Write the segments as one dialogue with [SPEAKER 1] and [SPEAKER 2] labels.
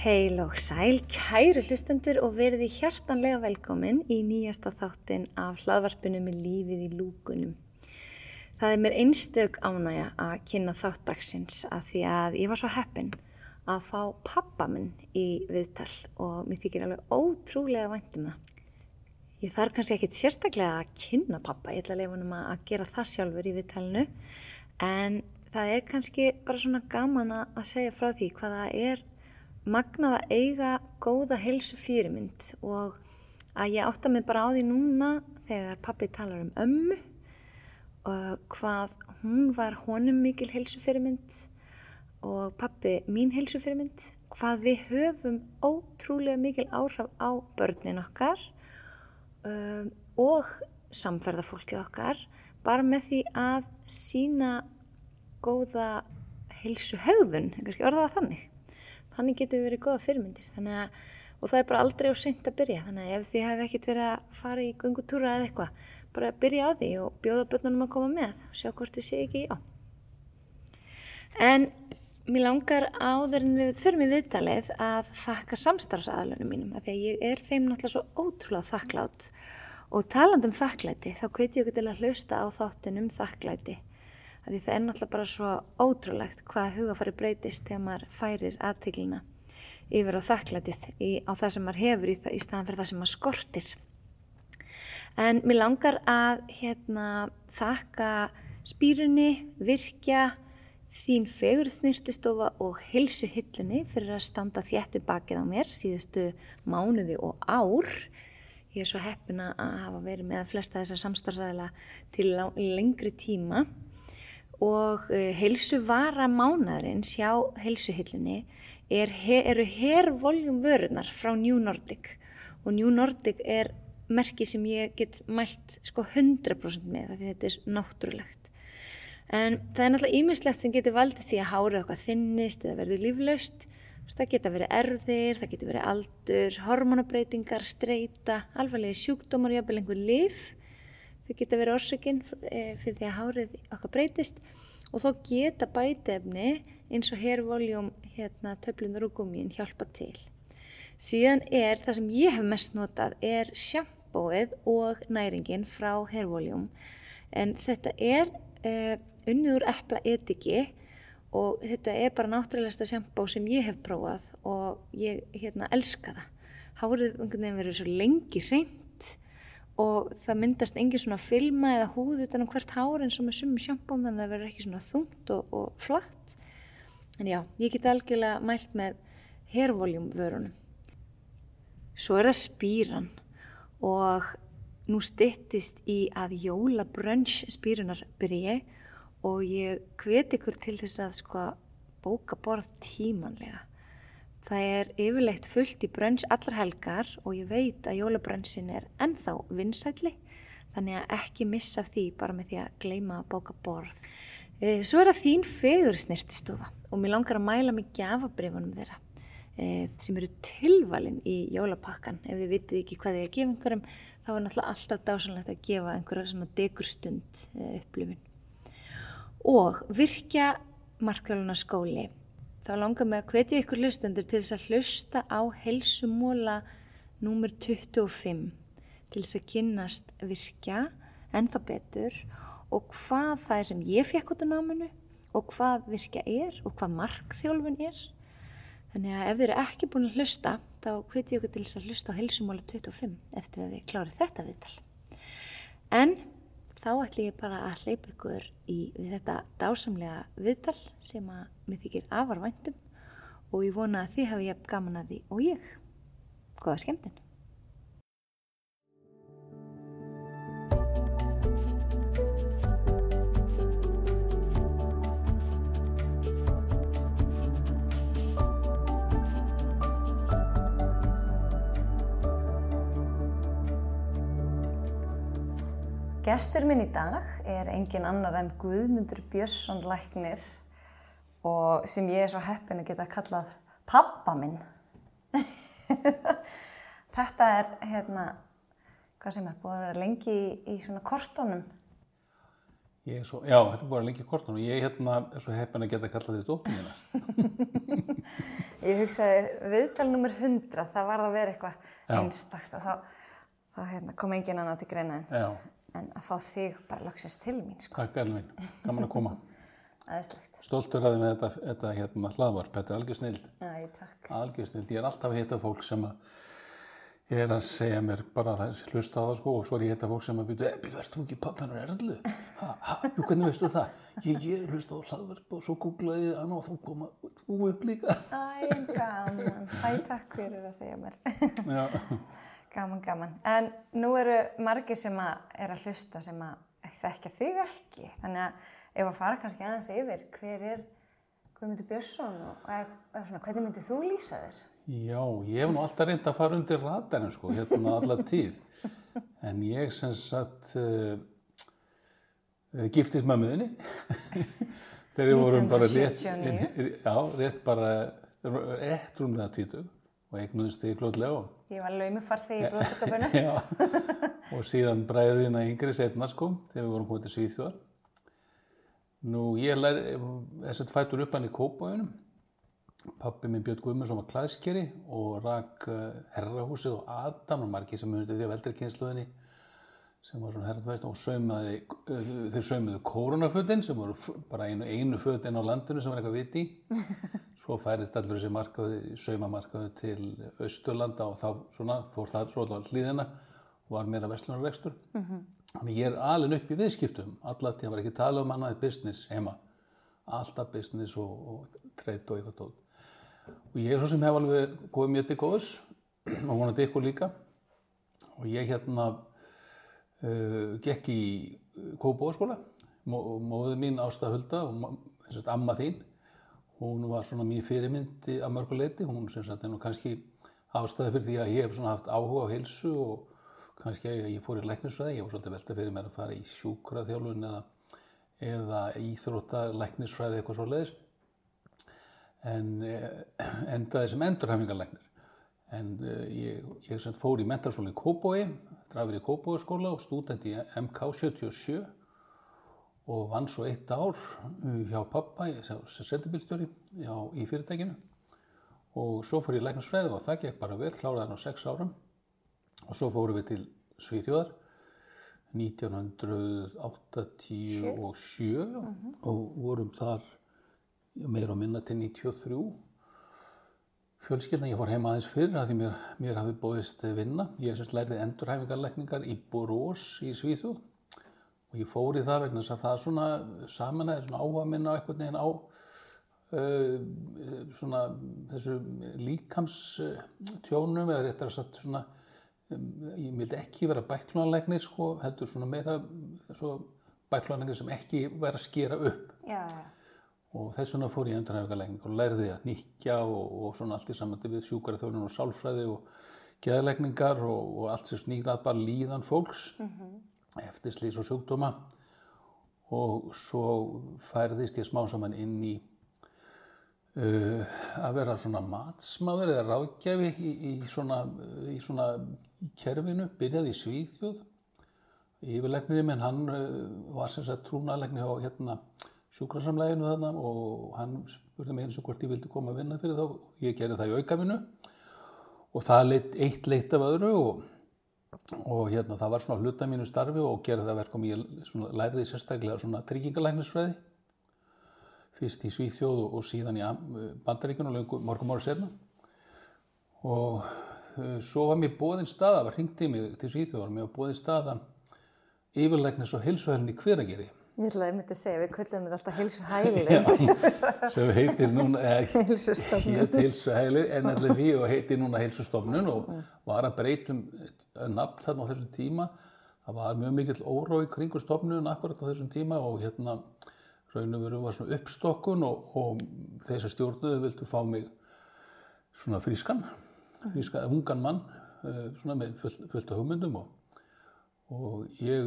[SPEAKER 1] Heil og sæl, kæru hlustendur og verið hjartanlega velkomin í nýjasta þáttinn af hlaðvarpinu með lífið í lúkunum. Það mér einstök ánægja að kynna þátt dagsins af því að ég var svo heppin að fá pabba minn í viðtal og mér þykir alveg ótrúlega vænt það. Ég þarf kannski ekkit sérstaklega að kynna pabba, ég ætla að leyfa honum að gera það sjálfur í viðtalinu, en það kannski bara svona gaman að segja frá því hvað það magnað að eiga góða heilsufyrirmynd og að ég átta mig bara á því núna þegar pabbi talar ömmu og hvað hún var honum mikil heilsufyrirmynd og pabbi mín heilsufyrirmynd, hvað við höfum ótrúlega mikil áhrif á börnin okkar og samferðafólkið okkar bara með því að sýna góða heilsuhegðun, kannski orða það þannig. Þannig getur við verið góða fyrirmyndir, og það bara aldrei of seint að byrja, þannig að ef þið hefði ekkert verið að fara í göngutúra eða eitthvað, bara byrja á því og bjóða börnunum að koma með, sjá hvort þið sé ekki já. En mér langar áður en við förum í viðtalið að þakka samstarfsaðilunum mínum, af því að ég þeim náttúrulega svo ótrúlega þakklát og talandi þakklæti, þá hvet ég ykkur til að hlusta á þáttinn þakklæti. Því það náttúrulega bara svo ótrúlegt hvað hugafari breytist þegar maður færir athyglina yfir á þakklætið á það sem maður hefur í staðan fyrir það sem maður skortir. En mér langar að þakka Spírunni, Virkja, Þín fegurðsnyrtistofa og Heilsuhillunni fyrir að standa þéttu bakið á mér síðustu mánuði og ár. Ég svo heppin að hafa verið með flesta þessar samstarfsaðila til lengri tíma. Og heilsuvara mánaðarins hjá Heilsuhillunni eru hervoljum vörurnar frá New Nordic og New Nordic merki sem ég get mælt 100% með því þetta náttúrulegt. En það náttúrulega ýmislegt sem getur valdið því að hárið okkar þynnist eða verður líflaust. Það geta verið erfðir, það getur verið aldur, hormónabreytingar, streita, alvarlegir sjúkdómar, jafnvel einhver lyf. Þau geta verið orsökin fyrir því að hárið okkar breytist og þá geta bætiefni eins og hervoljum, töflunar og gúmmín hjálpa til. Síðan það sem ég hef mest notað sjampóið og næringin frá hervoljum. En þetta unnið úr eplaediki og þetta bara náttúrulegasta sjampó sem ég hef prófað og ég elska það. Hárið verður svo lengi hreint og það myndast engin svona filma eða húð utan hvert hár eins og með sumum sjampóm, þannig að það verður ekki svona þungt og flatt. En já, ég get algjörlega mælt með hervoljum vörunum. Svo það Spíran og nú styttist í að jólabrunch Spírunar byrji og ég hvet ykkur til þess að bóka borð tímanlega. Það yfirleitt fullt í brunch allar helgar og ég veit að jólabrunsin ennþá vinsælli, þannig að ekki missa af því bara með því að gleyma að bóka borð. Svo það Þín fegurðsnyrtistofa og mér langar að mæla mig gjafabréfunum þeirra sem eru tilvalin í jólapakkan. Ef þið vitið ekki hvað þið að gefa einhverjum, þá náttúrulega alltaf dásamlegt að gefa einhverja svona dekurstund upplifun. Og Virkja Markþjálfunarskóli. Þá langar mig að hvetja ykkur hlustendur til þess að hlusta á heilsumóla númer 25 til þess að kynnast Virkja ennþá betur og hvað það sem ég fékk út á náminu og hvað Virkja og hvað markþjálfun Þannig að ef þið eru ekki búin að hlusta, þá hvetja ég ykkur til þess að hlusta á heilsumóla 25 eftir að þið klárið þetta viðtal. En þá ætla ég bara að hleypa ykkur við þetta dásamlega viðtal sem að mér þykir afar vænt og ég vona að þið hafi jafn gaman að því og ég. Góða skemmtun! Gestur minn í dag engin annar en Guðmundur Björnsson læknir og sem ég svo heppin að geta kallað pabba minn. Þetta hvað sem búið að vera lengi í svona kortunum.
[SPEAKER 2] Já, þetta er bara lengi kortun og ég er svo heppinn að geta kallað því dóttur mína.
[SPEAKER 1] Ég hugsaði, viðtal númer 100, það varð að vera eitthvað einstakt og þá kom engin annað til greina en að fá þig bara loksins til mín, sko.
[SPEAKER 2] Takk, Elín mín. Gaman að koma.
[SPEAKER 1] Æðislegt.
[SPEAKER 2] Stoltur að þið með þetta hlaðvarp. Þetta er algjör snilld.
[SPEAKER 1] Já, takk.
[SPEAKER 2] Algjör snilld. Ég er alltaf að hitta fólk sem ég er að segja mér bara það, hlusta á það, sko, og svo er ég að hitta fólk sem að byrja, ert þú ekki pabbi hennar Erlu? Hvernig veistu það? Ég hlusta á hlaðvarp og svo googlaði ég og þú koma upp líka.
[SPEAKER 1] Gaman. Takk fyrir að segja mér.
[SPEAKER 2] Já.
[SPEAKER 1] Gaman. En nú eru margir sem er að hlusta sem að þekkja þig ekki. Þannig að ef að fara kannski aðeins yfir, hver er Guðmundur Björnsson og hvernig myndir þú lýsa þér?
[SPEAKER 2] Já, ég hef nú alltaf reynd að fara undir radarinn, sko, alla tíð. En ég sem sagt giftist mömmuðinni. Þegar við vorum bara rétt rúmlega 20 og eignuðumst þig fljótlega.
[SPEAKER 1] Ég var laumufarþegi í brúðkaupinu.
[SPEAKER 2] Já, og síðan bræðina yngri seinna, sko, þegar við vorum komið til Svíþjóðar. Nú, ég fæddur upp hann í Kópavoginum. Pabbi minn Björn Guðmundsson var klæðskeri og rak herrahúsið og Adam og margir sem munið því af eldri kynslóðinni sem var svona herrafæst og þeir saumuðu kórónafötin sem voru bara einu fötin á landinu sem var eitthvað viti í. Svo færist allur þessi saumamarkaði til Austurlanda og þá fór það svo á hlíðina og var meira verslunarrekstur. Þannig ég er alin upp í viðskiptum, alltaf það var ekki tala um annað business heima. Alltaf business og trade og eitthvað tótt. Og ég svo sem hef alveg komið mjög til góðs og vonandi ykkur líka. Og ég gekk í Kópavogsskóla. Móðir mín Ásta Hulda, amma þín, hún var svona mín fyrirmynd að mörgu leyti. Hún sem sagt er nú kannski ástæði fyrir því að ég hef svona haft áhuga á heilsu og kannski að ég fór í læknisfræði. Ég var svolítið velta fyrir mér að fara í sjúkraþjálfun eða íþróttalæknisfræði eitthvað svoleiðis. En endaði sem endurhæfingarlæknir. En ég fór í menntaskólann í Kópavogi, drafur í Kópavogsskóla og stúdent í MK 77 og vann svo 1 ár hjá pabba sem sendibílstjóri í fyrirtækinu. Og svo fór ég í læknisfræði og það gekk bara vel, kláraði hann á 6 árum. Og svo fórum við til Svíþjóðar 1987 og vorum þar meira og minna til 93. Fjölskyldan, ég fór heima aðeins fyrr af því mér hafði boðist vinna. Ég lærði endurhæfingarlækningar í Borås í Svíþjóð og ég fór í það vegna þess að það svona sameinaði svona áhuga minna á einhvern veginn á svona þessu líkamstjónum eða réttara sagt svona ég vildi ekki vera bæklunarlæknir, sko, heldur svona meira bæklunarlæknir sem ekki vera að skera upp.
[SPEAKER 1] Já.
[SPEAKER 2] Og þess vegna fór ég endurhæfingarlækning og lærði að hnykkja og svona allt í sambandi við sjúkraþjálfun og sálfræði og geðlækningar og allt sem snýr að bara líðan fólks eftir slys og sjúkdóma. Og svo færðist ég smá saman inn í að vera svona matsmaður eða ráðgjafi í svona kerfinu, byrjaði í Svíþjóð. Yfirlæknirinn minn, hann var sem sagt trúnaðarlæknir á sjúkrasamlaginu þarna og hann spurði mig eins og hvort ég vildi koma að vinna fyrir þá. Ég gerði það í aukavinnu og það eitt leitt af öðru og það var svona hluta mínu starfi og gerði það verkum ég lærði sérstaklega svona tryggingalæknisfræði. Fyrst í Svíþjóð og síðan í Bandaríkjunum mörgum ára seinna. Og svo var mér boðin staða, var hringt í mig til Svíþjóðar, mér var boðin staða yfirlæknis og heilsuhælinn í Hveragerði.
[SPEAKER 1] Ég ætlaði að segja, við köllum þetta alltaf heilsuhæli.
[SPEAKER 2] Sem heitir núna,
[SPEAKER 1] heilsustofnun.
[SPEAKER 2] Hét heilsuhæli, NLV og heitir núna heilsustofnun og var að breytum nafn þarna á þessum tíma. Það var mjög mikill órói kringu stofnun akkurat á þessum tíma og raun og veru var svona uppstokkun og þeir sem stjórnuðu vildu fá mig svona frískan, ungan mann, svona með fullt af hugmyndum og ég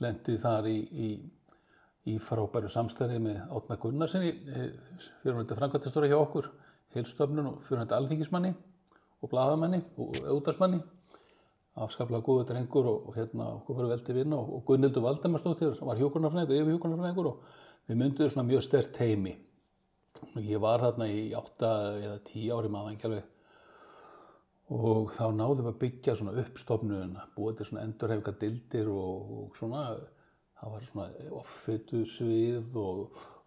[SPEAKER 2] lenti þar í frábæru samstarfi með Árna Gunnarssoni, fyrirverandi framkvæmdastjóra hjá okkur, heilsustofnun og fyrirverandi alþingismanni og blaðamanni og útvarpsmanni afskaplega góður drengur og okkur var veldi vinna og Gunnhildur Valdemarsdóttir var hjúkrunarfræðingur, yfirhjúkrunarfræðingur og við mynduðum svona mjög sterkt teymi. Ég var þarna í 8 eða 10 ári maður ekki alveg og þá náðum við að byggja svona uppstofnunina, búið til svona endurhæfingardeildir og svona, það var svona offitusvið og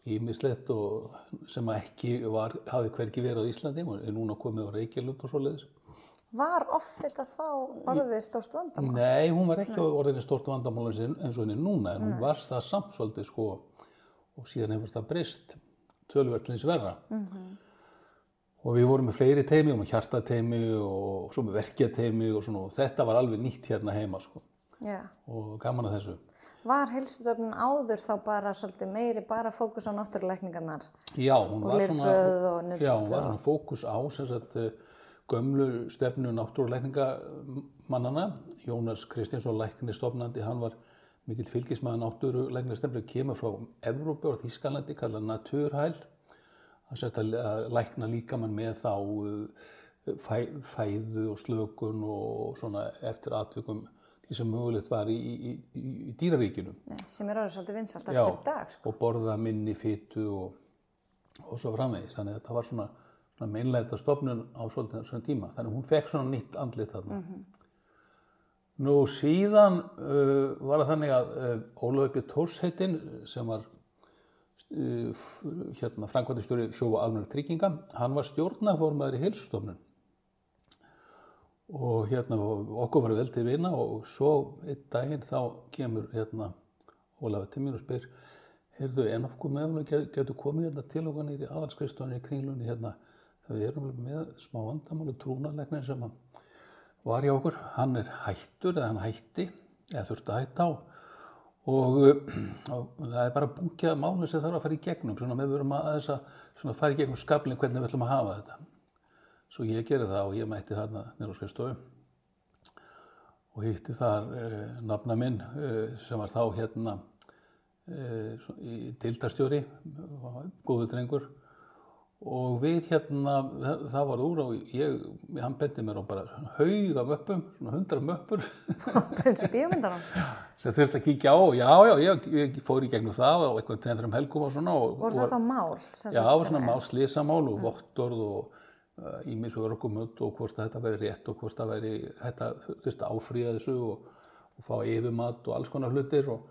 [SPEAKER 2] ýmislegt og sem ekki hafði hvergi verið á Íslandi og er núna komið á Reykjalund og svoleiðis.
[SPEAKER 1] Var offita þá orðið stórt vandamál?
[SPEAKER 2] Nei, hún var ekki orðið stórt vandamál eins og henni núna, en hún var það samt svolítið sko og síðan hefur það breyst töluvert til hins verra. Og við vorum með fleiri teymi, með hjartateymi og svo með verkjateymi og svona og þetta var alveg nýtt hérna heima sko.
[SPEAKER 1] Já.
[SPEAKER 2] Og gaman að þessu.
[SPEAKER 1] Var heilsustofnun áður þá bara svolítið meiri bara fókus á náttúrulækningarnar?
[SPEAKER 2] Já, hún var
[SPEAKER 1] svona
[SPEAKER 2] fókus á sem sagt gömlu stefnu náttúrulækningamannana. Jónas Kristinsson læknistofnandi, hann var mikill fylgismaður náttúrulæknistefnu, kemur frá Evrópu og Þýskalandi, kallað Naturheil. Að lækna líkamann með þá fæðu og slökun og svona eftir atvikum því sem mögulegt var í dýraríkinu.
[SPEAKER 1] Sem orðið svolítið vinsælt eftir dag. Sko.
[SPEAKER 2] Og borða minni fitu og svo framvegis. Þannig að þetta var svona meinlæta stofnun á svona tíma. Þannig að hún fekk svona nýtt andlit þarna. Nú síðan var það þannig að Ólafur Björn Thorsheitin sem var framkvæmdastjóri Sjóvá almennra trygginga, hann var stjórnarformaður í heilsustofnun og okkur var vel til vina og svo einn daginn þá kemur Ólafur til mér og spyr heyrðu, nokkuð mögulega getur komið til okkur niður í aðalskrifstofunni í Kringlunni þegar við erum með smá vandamáli trúnaðarlæknir sem var hjá okkur, hann er hættur eða hann hætti eða þurfti að hætta á og það er bara bunkjað máli sem þarf að fara í gegnum, svona við verum aðeins að fara í gegnum skaflinn hvernig við ætlum að hafa þetta. Svo ég gerði það og ég mætti þarna niður á skrifstofu og hitti þar nafna minn sem var þá deildarstjóri, góður drengur og við það var úr og hann benti mér á bara haug af möppum, svona 100 möppur.
[SPEAKER 1] Prinsi bíómyndanum?
[SPEAKER 2] Sem þurfti að kíkja á, ég fór í gegnum það og einhvern tveim helgum og svona.
[SPEAKER 1] Voru það þá mál?
[SPEAKER 2] Já, svona mál, slysamál og vottorð og ýmis örgumödd og hvort þetta væri rétt og hvort það væri þetta þurfti að áfrýja þessu og fá yfirmat og alls konar hlutir og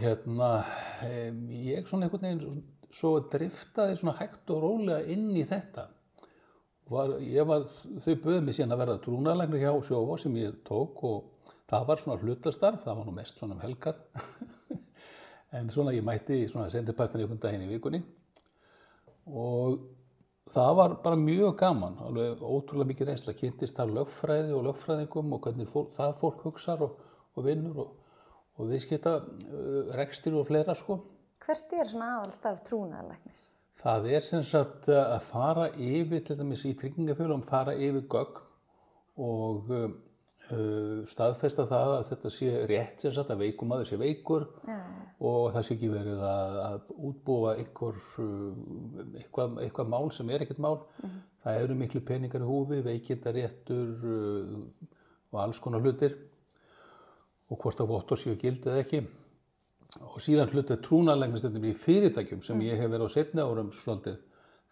[SPEAKER 2] ég svona einhvern veginn svo driftaði svona hægt og rólega inn í þetta. Þau buðu mig síðan að verða trúnaðarlæknir hjá Sjóvá sem ég tók og það var svona hlutastarf, það var nú mest svona helgar. En svona ég mætti svona sendipartin einhvern daginn í vikunni og það var bara mjög gaman, alveg ótrúlega mikið reynsla, kynntist þar lögfræði og lögfræðingum og hvernig það fólk hugsar og vinnur og viðskipta rekstir og fleira sko.
[SPEAKER 1] Hvert svona aðalstarf trúnaðarlæknis?
[SPEAKER 2] Það sem sagt að fara yfir, til dæmis í tryggingafélögum, fara yfir gögn og staðfesta það að þetta sé rétt sem sagt að veikur maður sé veikur og það sé ekki verið að útbúa eitthvað mál sem ekkert mál. Það eru miklu peningar í húfi, veikindaréttur og alls konar hlutir og hvort að vottor séu gildi eða ekki. Og síðan hlutverk trúnaðarlæknisstefnu í fyrirtækjum sem ég hef verið á seinni árum svolítið.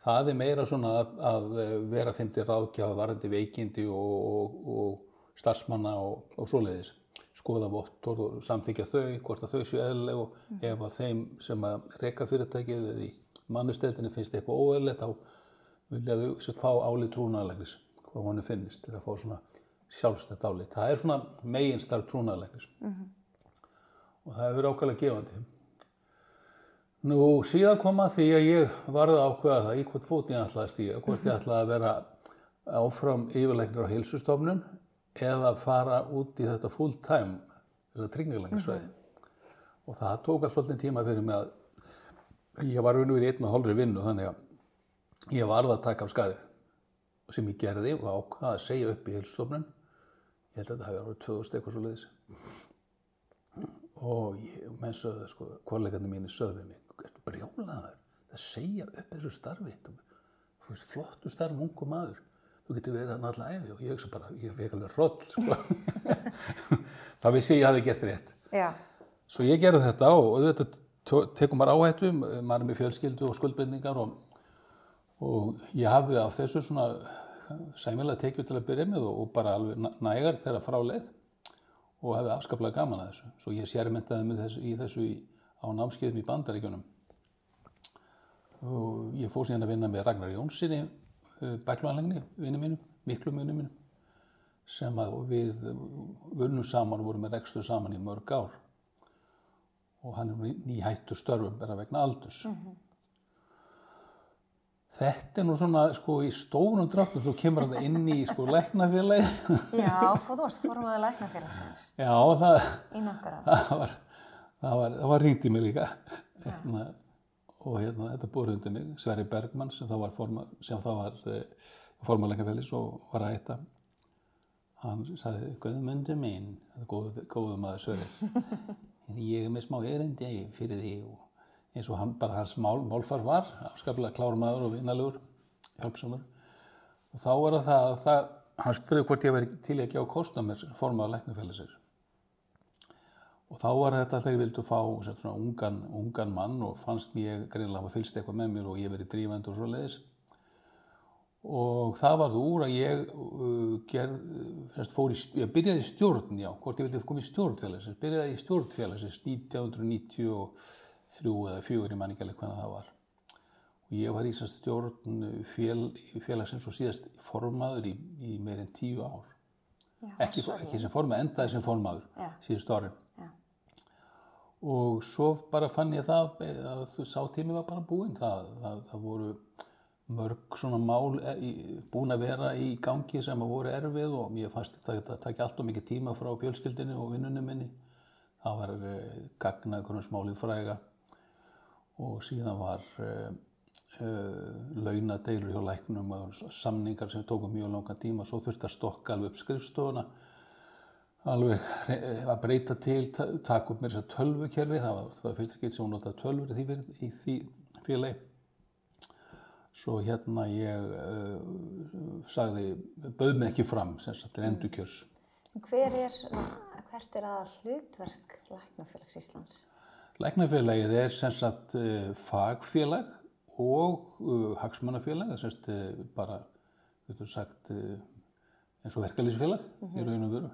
[SPEAKER 2] Það meira svona að vera þeim til ráðgjafa varðandi veikindi og starfsmanna og svoleiðis. Skoða vottorð og samþykkja þau, hvort að þau séu eðlileg og ef að þeim sem að reka fyrirtækið eða í mannusteldinni finnst eitthvað óeðlilegt þá vilja þau fá álit trúnaðarlæknis, hvað honum finnist til að fá svona sjálfstætt álit. Það er svona meginstarf trúnaðarlæknis. Og það hefur verið ákaflega gefandi. Nú síðan kom að því að ég varð að ákveða það í hvort fót ég ætlaði að stíga, hvort ég ætlaði að vera áfram yfirlæknir á heilsustofnun eða fara út í þetta full time, þessa tryggingalæknisfræði. Og það tók svolítið tíma fyrir mig að ég var í 1,5 vinnu þannig að ég varð að taka af skarið sem ég gerði og ákvað að segja upp í heilsustofnun. Ég held að þetta hafi verið 2000 eitthvað svoleiðis. Og menn sögðu, sko, kollegarnir mínir sögðu við mig, ertu brjálaður að segja upp þessu starfi? Þú veist, flottu starf, ungu maður. þú getur verið þarna alla ævi og ég hugsa bara, ég fekk alveg hroll, sko. Það vissi ég hafi gert rétt.
[SPEAKER 1] Já.
[SPEAKER 2] Svo ég gerði þetta og þetta tekur maður áhættu, maður með fjölskyldu og skuldbindningar og ég hafi af þessu svona sæmilega tekið til að byrja með og bara alveg nægar þegar frá leið og hefði afskaplega gaman að þessu. Svo ég sérmyndaði með þessu á námskeiðum í Bandaríkjunum. Og ég fór síðan að vinna með Ragnar Jónssoni, bækluanlegni, miklum vinnu mínum, sem að við vunnum saman og vorum með rekstur saman í mörg ár. Og hann nýhættur störfum bara vegna aldurs. Þetta nú svona, sko, í stórum dráttum, svo kemur þetta inn í, sko, læknafélagið.
[SPEAKER 1] Já, þú varst formaður læknafélagsins.
[SPEAKER 2] Já,
[SPEAKER 1] í nokkur ár.
[SPEAKER 2] Það var hringt í mig líka. Og þetta búið undir mig, Sverrir Bergmann, sem þá var formaður læknafélagsins og var að hætta. Hann sagði, Guðmundur minn, þetta góðu maður Sverrir, ég með smá erindi fyrir því og eins og hans málfar var, afskaplega klár maður og vinalegur, hjálpsamur. Og þá var það hann spurði hvort ég væri til að gefa kost á mér formaður læknafélagsins. Og þá var þetta þegar ég vildi fá svona ungan mann og fannst mér greinilega hafa fylgst eitthvað með mér og ég verið drífandi og svoleiðis. Og það varð úr að ég byrjaði í stjórn, já, hvort ég vildi koma í stjórnfélagsins. Byrjaði í stjórnfélagsins 1993 eða 4, ég man ekki alveg hvernig það var. Og ég var í stjórn félagsins og síðast formaður í meir en 10 ár. Já, ekki sem formaður, endaði sem formaður síðust árin. Já. Og svo bara fann ég það að sá tími var bara búinn. Það voru mörg svona mál búin að vera í gangi sem voru erfið og mér fannst þetta taki allt of mikið tíma frá fjölskyldunni og vinnunni minni. Það var gagnað einhverjum smálið fræga og síðan var launadeilur hjá læknum og samningar sem tóku mjög langan tíma. Svo þurfti að stokka alveg upp skrifstofuna, alveg að breyta til, taka upp með þess að tölvukerfi. Það var fyrst ekki sem hún notaði tölvur í því félagi. Svo ég bauð mig ekki fram til endurkjörs.
[SPEAKER 1] Hvert aðal hlutverk Læknafélags Íslands?
[SPEAKER 2] Læknafélagið fagfélag og hagsmunafélag, bara, sagt, eins og verkalýðsfélag í raun og veru.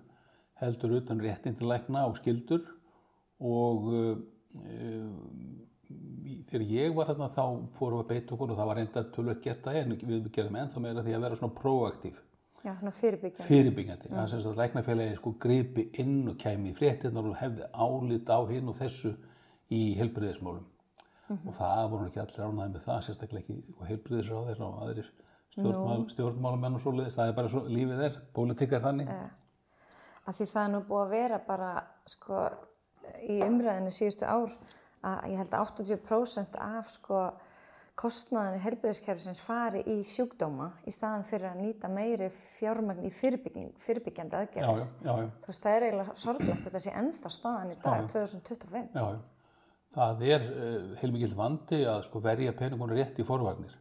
[SPEAKER 2] Heldur utan réttindi lækna og skyldur og þegar ég var þarna þá fórum við að beita okkur og það var reyndar töluvert gert það en við gerðum ennþá meira því að vera svona próaktív.
[SPEAKER 1] Já, svona fyrirbyggjandi.
[SPEAKER 2] Fyrirbyggjandi. Það að læknafélagið gripi inn og kæmi í fréttirnar og hefði álit á hinn og þessu í heilbrigðismálum. Og það voru ekki allir ánægðir með það, sérstaklega ekki og heilbrigðisráðir og aðrir stjórnmálamenn og svoleiðis. Það bara svo lífið pólitík þannig.
[SPEAKER 1] Af því það nú búið að vera bara í umræðinu síðustu ár að ég held að 80% af kostnaðinni heilbrigðiskerfisins fari í sjúkdóma í staðan fyrir að nýta meiri fjármagn í fyrirbyggjandi aðgerðir.
[SPEAKER 2] Já.
[SPEAKER 1] Þú veist, það eiginlega sorglegt að þetta sé ennþá staðan í dag, 2025.
[SPEAKER 2] Já. Það heilmikill vandi að verja peningunum rétt í forvarnir.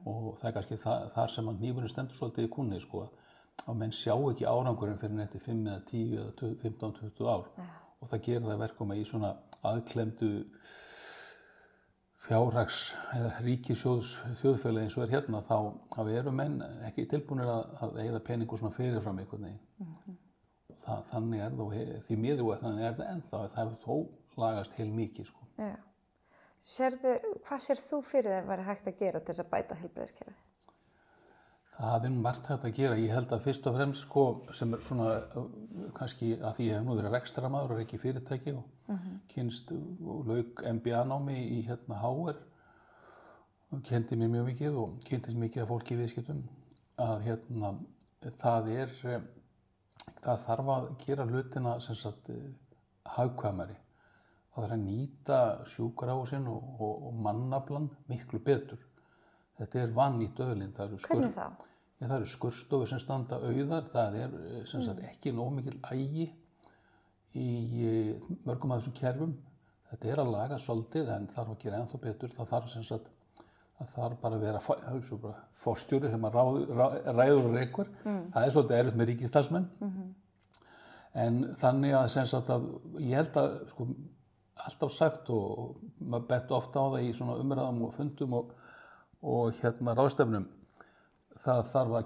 [SPEAKER 2] Og það kannski þar sem að hnífurinn stendur svolítið í kúnni, að menn sjá ekki árangurinn fyrir eftir 5 eða 10 eða 15-20 ár. Já. Og það gerir það verkum að í svona aðklemdu fjárhags eða ríkissjóðs þjóðfélagi eins og hérna þá eru menn ekki tilbúnir að eyða peningu svona fyrirfram einhvern veginn. Þannig það og því miður og þannig það ennþá. Það hefur þó lagast heilmikið.
[SPEAKER 1] Já. Hvað sér þú fyrir þér væri hægt að gera til þess að bæta heilbrigðiskerfið?
[SPEAKER 2] Það margt hægt að gera. Ég held að fyrst og fremst sem svona kannski að því ég hef nú verið rekstramaður og ekki fyrirtæki og kynst og lauk MBA-námi í HR og kenndi mér mjög mikið og kynntist mikið af fólki í viðskiptum að það þarf að gera hlutina hagkvæmari. Það þarf að nýta sjúkrahúsin og mannaflan miklu betur. Þetta vannýtt auðlind.
[SPEAKER 1] Hvernig þá?
[SPEAKER 2] Það eru skurðstofur sem standa auðar. Það ekki nóg mikil agi í mörgum af þessum kerfum. Þetta að laga svolítið en þarf að gera ennþá betur. Það þarf það þarf bara að vera forstjóri sem að ræður og rekur. Það er svolítið erfitt með ríkisstarfsmenn. En þannig að, sem sagt að ég held að sko, alltaf sagt og maður bent ofta á það í svona umræðum og fundum og ráðstefnum, það þarf að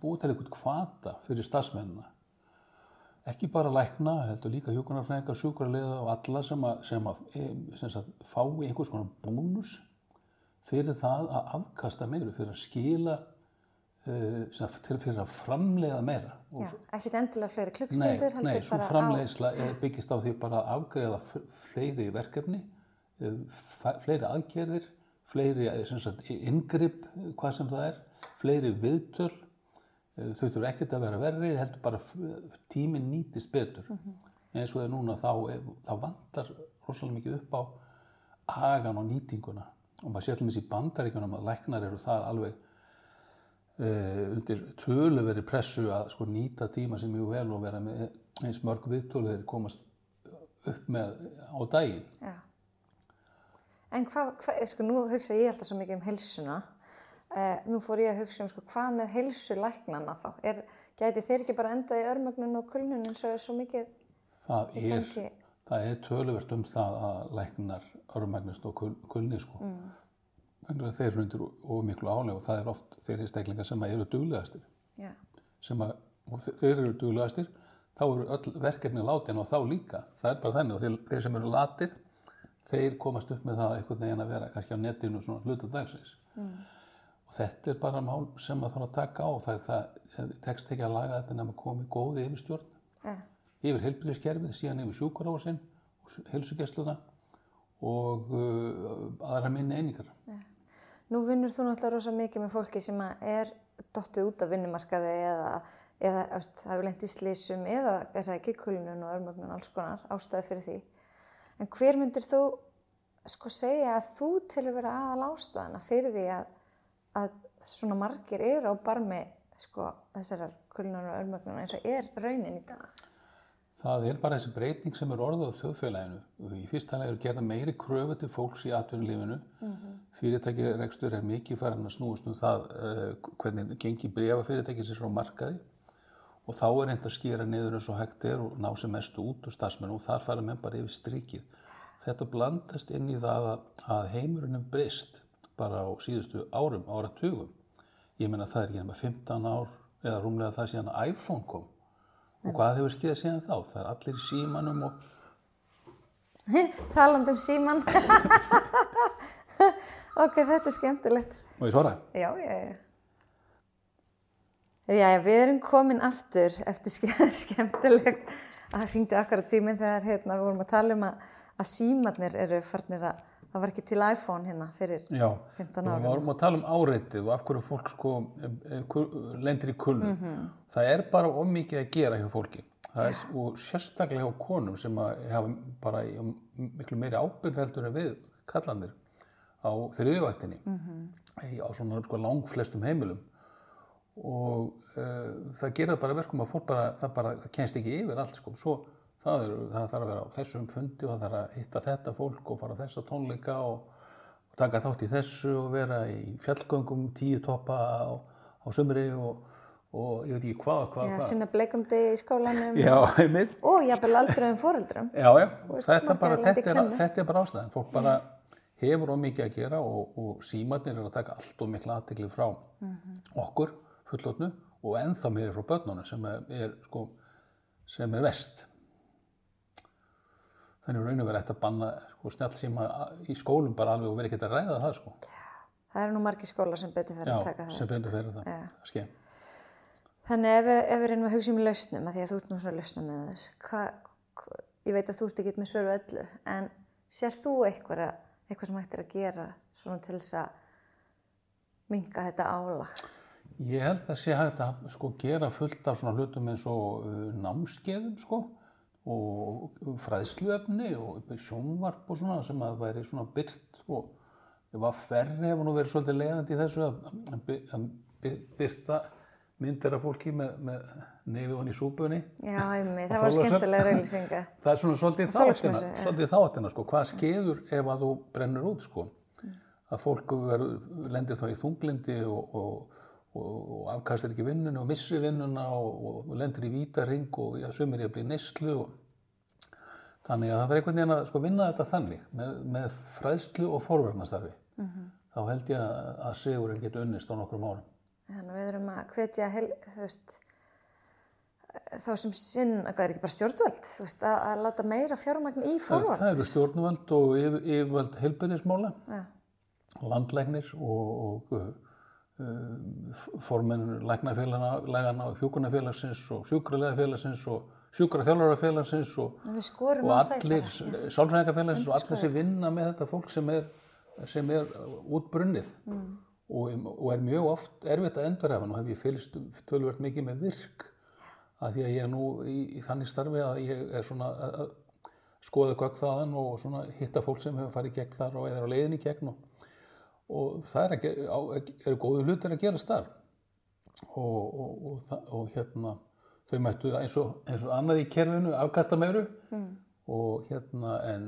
[SPEAKER 2] búa til einhvern hvata fyrir starfsmennina. Ekki bara lækna, heldur líka hjúkrunarfræðinga, sjúkraliða og alla sem fá einhvers konar bónus fyrir það að afkasta meiru, fyrir að skila, fyrir að framleiða meira.
[SPEAKER 1] Já, ekkert endilega fleiri klukkstundir, heldur bara á... Nei, svo
[SPEAKER 2] framleiðsla byggist á því bara að afgreiða fleiri verkefni, fleiri aðgerðir, fleiri inngrip, hvað sem það er, fleiri viðtöl. Þau þurfa ekkert að vera verri, heldur bara tíminn nýtist betur. Eins og það núna þá vantar rosalega mikið upp á agan og nýtinguna. Og maður sér til þess í Bandaríkjunum að læknar eru þar alveg undir töluverðri pressu að sko nýta tíma sem mjög vel og vera með eins mörg viðtöluverðir komast upp með á daginn.
[SPEAKER 1] Já. En sko nú hugsa ég alltaf svo mikið um heilsuna. Nú fór ég að hugsa um sko hvað með heilsu læknanna þá? Gæti þeir ekki bara endað í örmögnun og kulnun eins og svo mikið?
[SPEAKER 2] Það er töluvert um það að læknar örmögnust og kulni sko. Þeir eru undir miklu álag og það er oft þeir einstaklingar sem eru duglegastir.
[SPEAKER 1] Já.
[SPEAKER 2] Og þeir eru duglegastir, þá eru öll verkefni látin og þá líka. Það er bara þannig og þeir sem eru latir, þeir komast upp með það einhvern veginn að vera kannski á netinu svona hluta dagsins. Og þetta er bara mál sem maður þarf að taka á. Það tekst ekki að laga þetta nema komið góði yfir stjórn. Yfir heilbrigðiskerfið, síðan yfir sjúkrahúsin og heilsugæsluna og aðra minni einingar.
[SPEAKER 1] Nú vinnur þú náttúrulega rosa mikið með fólki sem er dottið út af vinnumarkaði eða hefur lent í slysum eða er það ekki kulnun og örmögnun alls konar ástæði fyrir því. En hver myndir þú sko segja að þú telur vera aðal ástæðana fyrir því að svona margir eru á barmi sko þessarar kulnunar og örmögnunar eins og er raunin í dag?
[SPEAKER 2] Það er bara þessi breyting sem er orðið á þjóðfélaginu. Í fyrsta lagi eru gerða meiri kröfu til fólks í atvinnulífinu. Fyrirtækjarekstur er mikið farin að snúast það hvernig gengi bréfafyrirtækisins á markaði og þá er reynt að skera niður eins og hægt er og ná sem mest út úr starfsmennum og þar fara menn bara yfir strikið. Þetta blandast inn í það að heimurinn breyst bara á síðustu áratugum. Ég meina það er ekki nema 15 ár eða rúmlega það síðan að iPhone kom. Og hvað hefur skeið síðan þá? Það er allir í símanum og...
[SPEAKER 1] Talandi um síman. Ok, þetta er skemmtilegt.
[SPEAKER 2] Má ég svara?
[SPEAKER 1] Já. Jæja, við erum komin aftur eftir skemmtilegt. Það hringdi akkurat síminn þegar við vorum að tala um að símarnir eru farnir að... Það var ekki til iPhone hérna fyrir 15 árum. Já, við vorum að tala um áreitið og af hverju fólk sko lendir í kulnun. Það er bara mikið að gera hjá fólki. Það er og sérstaklega hjá konum sem hafa bara miklu meiri ábyrgð heldur en við kallandir á þriðjuvaktinni. Á svona sko langflestum heimilum. Og það gerir bara verkum að fólk það kemst ekki yfir allt sko. Svo það þarf að vera á þessum fundi og það þarf að hitta þetta fólk og fara á þessa tónleika og taka þátt í þessu og vera í fjallgöngum 10 toppa á sumri og ég veit ekki hvað. Já, sinna bleikamdi í skólanum.
[SPEAKER 2] Já, einmitt.
[SPEAKER 1] Og jafnvel aldruðum foreldrum.
[SPEAKER 2] Já, þetta er bara ástæðan. Fólk bara hefur mikið að gera og símarnir eru að taka allt mikla athygli frá okkur, fullorðnu, og ennþá meiri frá börnunum sem er verst. Þannig raun og verið eftir að banna snjallsíma í skólum bara alveg og verið ekki að ræða það sko.
[SPEAKER 1] Það eru nú margir skólar sem betur fyrir að taka það.
[SPEAKER 2] Já, sem betur fyrir það. Skeið.
[SPEAKER 1] Þannig ef við reynum að hugsa um lausnum, að því að þú ert nú svona lausna með þér. Ég veit að þú ert ekki með svör við öllu, en sér þú eitthvað sem hægt er að gera svona til þess að minnka þetta álag?
[SPEAKER 2] Ég held að sé hægt að gera fullt af svona hlutum eins og námskeiðum sko. Og fræðsluefni og sjónvarp og svona sem að væri svona byrt og Ferri hefur nú verið svolítið leiðandi í þessu að byrta myndir af fólki með nefið hann í súpunni.
[SPEAKER 1] Já, einmitt, það var skemmtilega auglýsingar.
[SPEAKER 2] Það er svona svolítið þáttina sko, hvað skeður ef að þú brennur út sko. að fólk lendir þá í þunglindi og afkastar ekki vinnunni og missir vinnuna og lendir í vítarhring og sumir í að bli neyslu. Þannig að það er einhvern veginn að sko, vinna þetta þannig með fræðslu og forvarnastarfi. Þá held ég að sigurinn getur unnist á nokkrum árum.
[SPEAKER 1] Þannig við erum að hvetja þá sem það er ekki bara stjórnvöld, að láta meira fjármagn í forvarnir. Það
[SPEAKER 2] eru stjórnvöld og yfirvöld heilbrigðismála, landlæknir og formenn læknafélaganna og hjúkrunarfélagsins og sjúkraliðafélagsins og sjúkraþjálfarafélagsins og allir sálfræðingafélagsins og allir sem vinna með þetta fólk sem er útbrunnið og er mjög oft erfitt að endurhæfa. Nú hef ég fylgst töluvert mikið með virk af því að ég er nú í þannig starfi að ég er svona að skoða gögn þaðan og svona hitta fólk sem hefur farið gegn þar og er á leiðinni gegn og það eru góðu hlutir að gerast þar og þau mættu eins og annað í kerfinu afkasta meiru og en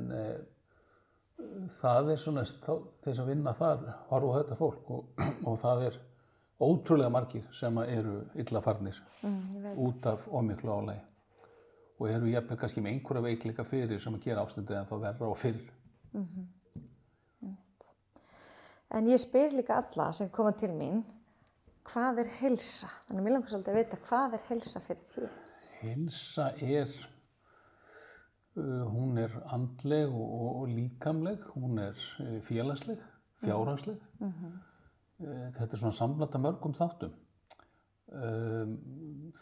[SPEAKER 2] það er svona þeir sem vinna þar horfa á þetta fólk og það er ótrúlega margir sem eru illa farnir út af ómiklu álagi og eru jafnvel kannski með einhverja veikleika fyrir sem að gera ástandið en þá verra og fyrr.
[SPEAKER 1] En ég spyr líka alla sem koma til mín, hvað er heilsa? Þannig að mér langar svolítið að vita, hvað er heilsa fyrir þér?
[SPEAKER 2] Heilsa hún er andleg og líkamleg, hún er félagsleg, fjárhagsleg. Þetta er svona samblanda mörgum þáttum.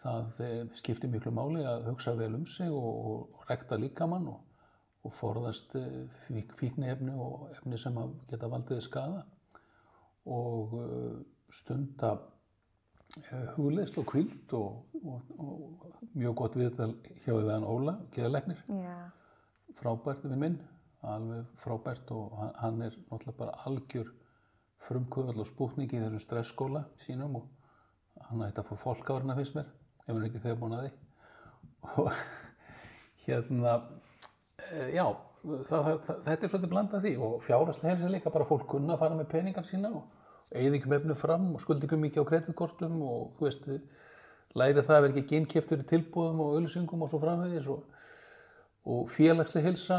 [SPEAKER 2] Það skiptir miklu máli að hugsa vel sig og rækta líkamann og forðast fíkniefni og efni sem geta valdið skaða og stunda hugleiðslu og hvíld og mjög gott viðtal hjá Viðan Óla, geðlæknir. Frábært við minn, alveg frábært og hann er náttúrulega bara algjör frumkvöðull og spútningi í þessum stressskóla sínum og hann ætti að fá fálkavarna finnst mér, ef hann ekki þegar búin að því. Og þetta er svolítið blandað því og fjárhagsleg heilsa líka bara fólk kunna að fara með peningar sína og eyðingum efnum fram og skuldi ekki mikið á kreditkortum og þú veist, læri það að vera ekki geinkeypt fyrir tilboðum og auglýsingum og svo framvegis og félagsleg heilsa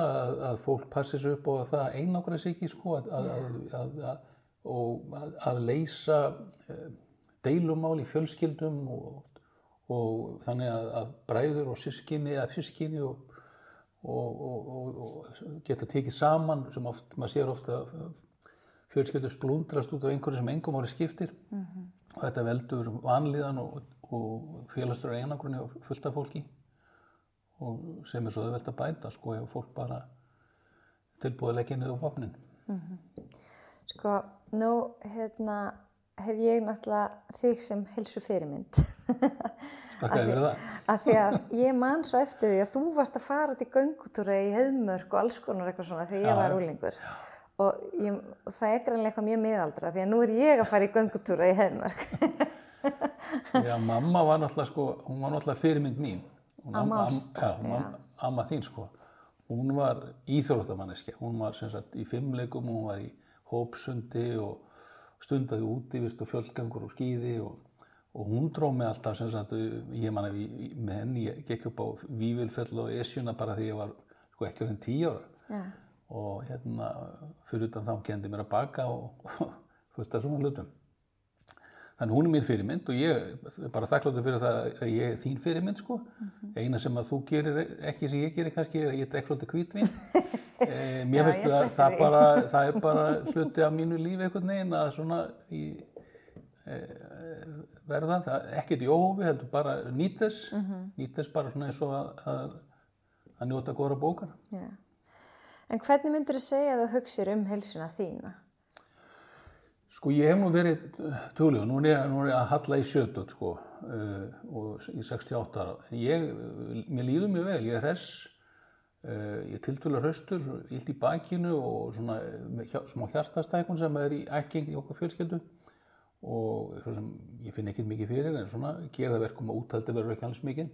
[SPEAKER 2] að fólk passi sig upp á að það einangra sig ekki sko, að leysa deilumál í fjölskyldum og þannig að bræður og systkini og geta tekið saman sem maður sér ofta fjölskyldur splundrast út af einhverju sem engum máli skiptir og þetta veldur vanlíðan og félagslegar einangrun og fullt af fólki og sem er svo auðvelt að bæta sko ef fólk bara tilbúið að leggja niður á vopnin.
[SPEAKER 1] Sko, nú hef ég náttúrulega þig sem heilsufyrirmynd.
[SPEAKER 2] Þakka þér fyrir það.
[SPEAKER 1] Af því að ég man svo eftir því að þú varst að fara út í göngutúra í Heiðmörk og alls konar eitthvað svona þegar ég var unglingur. Og það er greinlega eitthvað mjög miðaldra því að nú er ég að fara í göngutúra í Heiðmörk.
[SPEAKER 2] Já, mamma var náttúrulega sko, hún var náttúrulega fyrirmynd mín. Amma þín sko. Hún var íþróttamanneskja. Hún var sem sagt í fimleikum, hún var í hópsundi og stundaði útivist og fjölgangur og skíði og hún dró mig alltaf sem sagt, ég man að með henni, ég gekk upp á Vífilfell og Esjuna bara því ég var sko ekki orðinn 10 ára. Og fyrir utan þá kenndi mér að baka og fullt af svona hlutum. Þannig hún er mér fyrirmynd og ég er bara þakkláttur fyrir það að ég er þín fyrirmynd sko. Eina sem að þú gerir ekki sem ég gerir kannski er að ég drekk svolítið hvítvin. Mér finnst það er bara hluti af mínu lífi einhvern veginn að svona verða það ekkert í óhófi heldur bara nýt þess bara svona eins og að njóta góðra bókar.
[SPEAKER 1] Já. En hvernig myndirðu segja að þú hugsir heilsuna þína?
[SPEAKER 2] Sko ég hef nú verið duglegur, nú er ég að halla í 70 sko og í 68 ára. Mér líður mjög vel, ég er hress, ég er tiltölulega hraustur, illt í bakinu og svona smá hjartastækun sem er í ætgengi í okkar fjölskyldu og svo sem ég finn ekkert mikið fyrir en svona gera það verkum að úthaldi verður ekki alls mikið.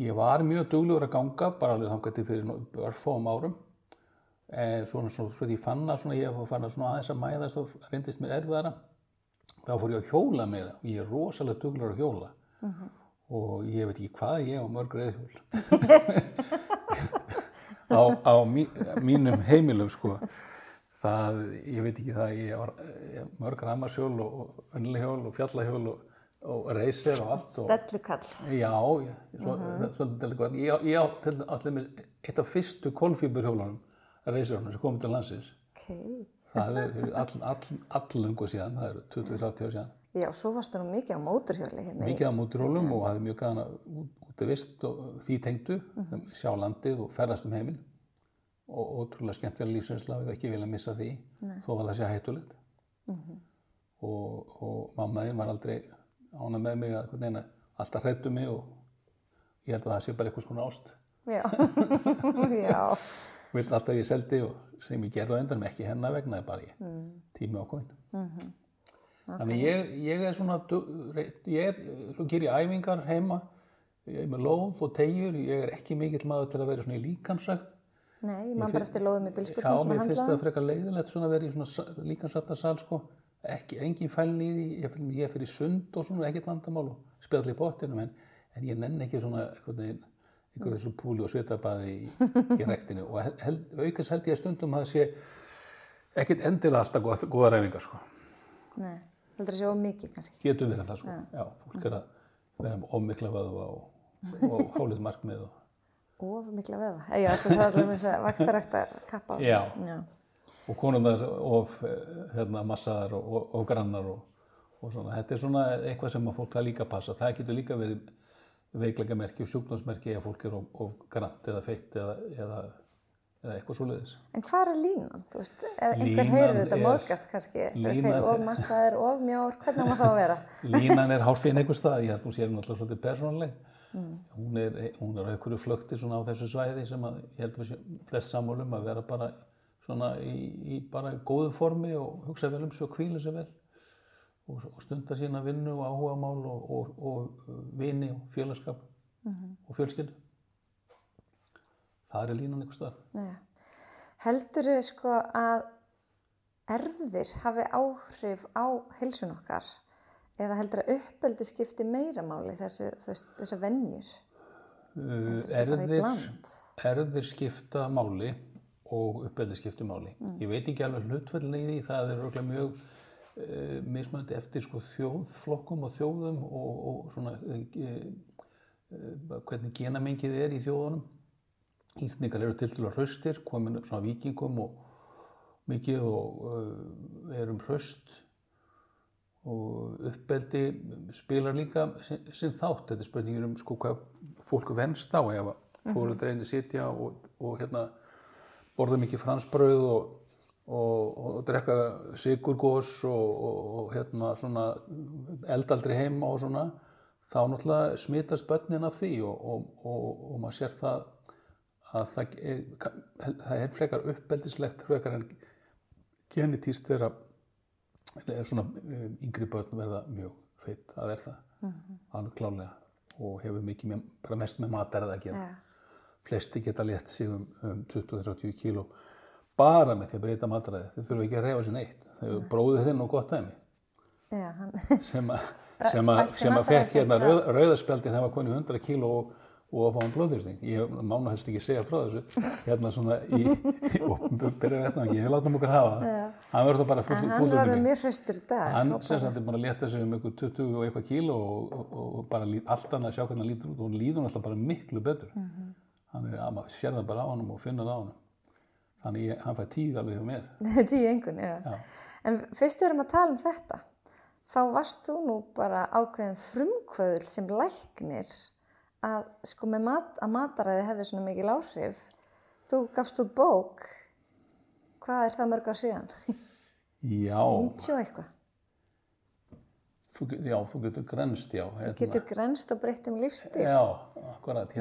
[SPEAKER 2] Ég var mjög duglegur að ganga, bara alveg þangað til fyrir örfáum árum Svona ég fann að svona, ég fann að svona aðeins að mæðast og reyndist mér erfiðara. Þá fór ég að hjóla meira og ég rosalega duglegur að hjóla. Og ég veit ekki hvað ég á mörg reiðhjól. á mínum heimilum, sko. Ég veit ekki það, ég var mörg rafmagnshjól og önnulehjól og fjallahjól og reisir og allt.
[SPEAKER 1] Dellukall.
[SPEAKER 2] Já, svona dellukall. Ég á allir með eitt af fyrstu kolfíburhjólunum, reisirhjólunum sem komið til landsins. Það alllöngu síðan, það eru 20-30 ár síðan.
[SPEAKER 1] Já, svo varstu nú mikið á mótorhjóli hérna.
[SPEAKER 2] Mikið á mótorhjólum og hafði mjög gaman út að vist og því tengdu, sjá landið og ferðast heiminn. Og ótrúlega skemmtilega lífsreynsla, ég hef ekki viljað missa því, þó var það sé hættulegt. Og mamma þín var aldrei ánægð með mig að alltaf hræddu mig og ég held að það sé bara eitthvað svona ást.
[SPEAKER 1] Já, já.
[SPEAKER 2] Vildi alltaf ég seldi og sem ég gerði á endanum, ekki hennar vegna, bara ég tími ákveðin. Þannig ég er svona, svo ger ég æfingar heima, ég er með lóð og teygjur, ég er ekki mikill maður til að vera svona í líkamsrækt.
[SPEAKER 1] Nei, ég man bara eftir lóðum í bílskúrnum sem
[SPEAKER 2] handlaði. Já, mér finnst það frekar leiðilegt svona að vera í svona líkamsræktarsal, sko. Engin fælni í því, ég fer í sund og svona, ekkert vandamál og spjalla í pottinum, en ég nenni ekki svona einhverju þessu púli og svitabaði í ræktinni. Og aukast held ég að stundum að það sé ekkert endilega alltaf góða ræfingar, sko.
[SPEAKER 1] Nei, heldur það sé of mikið kannski?
[SPEAKER 2] Getur verið það, sko. Já, fólk er að vera með of mikla vöðva og hálið markmið og
[SPEAKER 1] of mikla vöðva? Já, það er allir með þess að vaxtarækta kappa.
[SPEAKER 2] Já, og konurnar of massaðar og grannar og svona. Þetta er svona eitthvað sem að fólk það líka passa. Það getur líka verið veikleikamerki og sjúkdómsmerki ef fólk er of grant eða feitt eða eitthvað svoleiðis. En
[SPEAKER 1] hvar er línan? Þú veist, ef einhver heyrir þetta móðgast kannski, þú veist, þeir of massaðir, of mjór, hvernig á maður þá að vera?
[SPEAKER 2] Línan er hálfinn einhvers stað, ég held hún sé náttúrulega svolítið persónuleg. Hún er á einhverju flökti svona á þessu svæði sem að ég held að við flest sammálum að vera bara svona í bara góðu formi og hugsa vel sig og hvíla sig vel og stunda sína vinnu og áhugamál og vini og félagskap og fjölskyldu. Það er línan einhvers staðar.
[SPEAKER 1] Heldurðu sko að erfðir hafi áhrif á heilsun okkar? Eða heldur að uppeldi skipti meira máli þessar venjur?
[SPEAKER 2] Erfðir skipta máli og uppeldi skipti máli. Ég veit ekki alveg hlutfallið í því, það er örugglega mjög mismunandi eftir sko þjóðflokkum og þjóðum og svona hvernig genamengið er í þjóðunum. Íslendingar eru tiltölulega hraustir, komin upp svona víkingum og mikið og erum hraust. Og uppeldi spilar líka sinn þátt. Þetta er spurningin sko hvað fólk venst á ef foreldrar reynir sitja og borða mikið fransbrauð og drekka sykurgos og svona eldaldri heima og svona, þá náttúrulega smitast börnin af því og maður sér það að það er frekar uppeldislegt frekar en genetískt þegar svona yngri börn verða mjög feitt að verða alveg klárlega og hefur mikið bara mest með mataræði að gera. Flesti geta létt sig 20-30 kíló bara með því að breyta mataræði. Þau þurfa ekki að reyfa sér neitt. Bróðir þinn og gott dæmi. Sem að fekk hérna rauðarspjaldi þegar var konið 100 kíló og að fá hann blóðþrýsting. Ég má nú helst ekki segja frá þessu hérna svona í opinberri vettvangi. Ég vil láta okkur hafa það. Hann verður þá bara fúll
[SPEAKER 1] hann verður mjög hraustur í dag.
[SPEAKER 2] Hann sem sagt er búinn að létta sig 20 og eitthvað kíló og bara allt annað að sjá hvernig hann lítur út og hún líður alltaf bara miklu betur. Maður sér það bara á honum og finnur það á honum. Þannig hann fær 10 alveg hjá mér.
[SPEAKER 1] 10 einhvern, já. En fyrst við erum að tala þetta, þá varst þú nú bara ákveðin frumkvöðull sem læknir að sko með að mataræði hefði svona mikil áhrif. Þú gafst út bók, hvað er það mörg ár síðan?
[SPEAKER 2] Já.
[SPEAKER 1] 90 eitthvað.
[SPEAKER 2] Þú getur grenst, já.
[SPEAKER 1] Þú getur grenst og breytt lífsstíl.
[SPEAKER 2] Já, akkurat.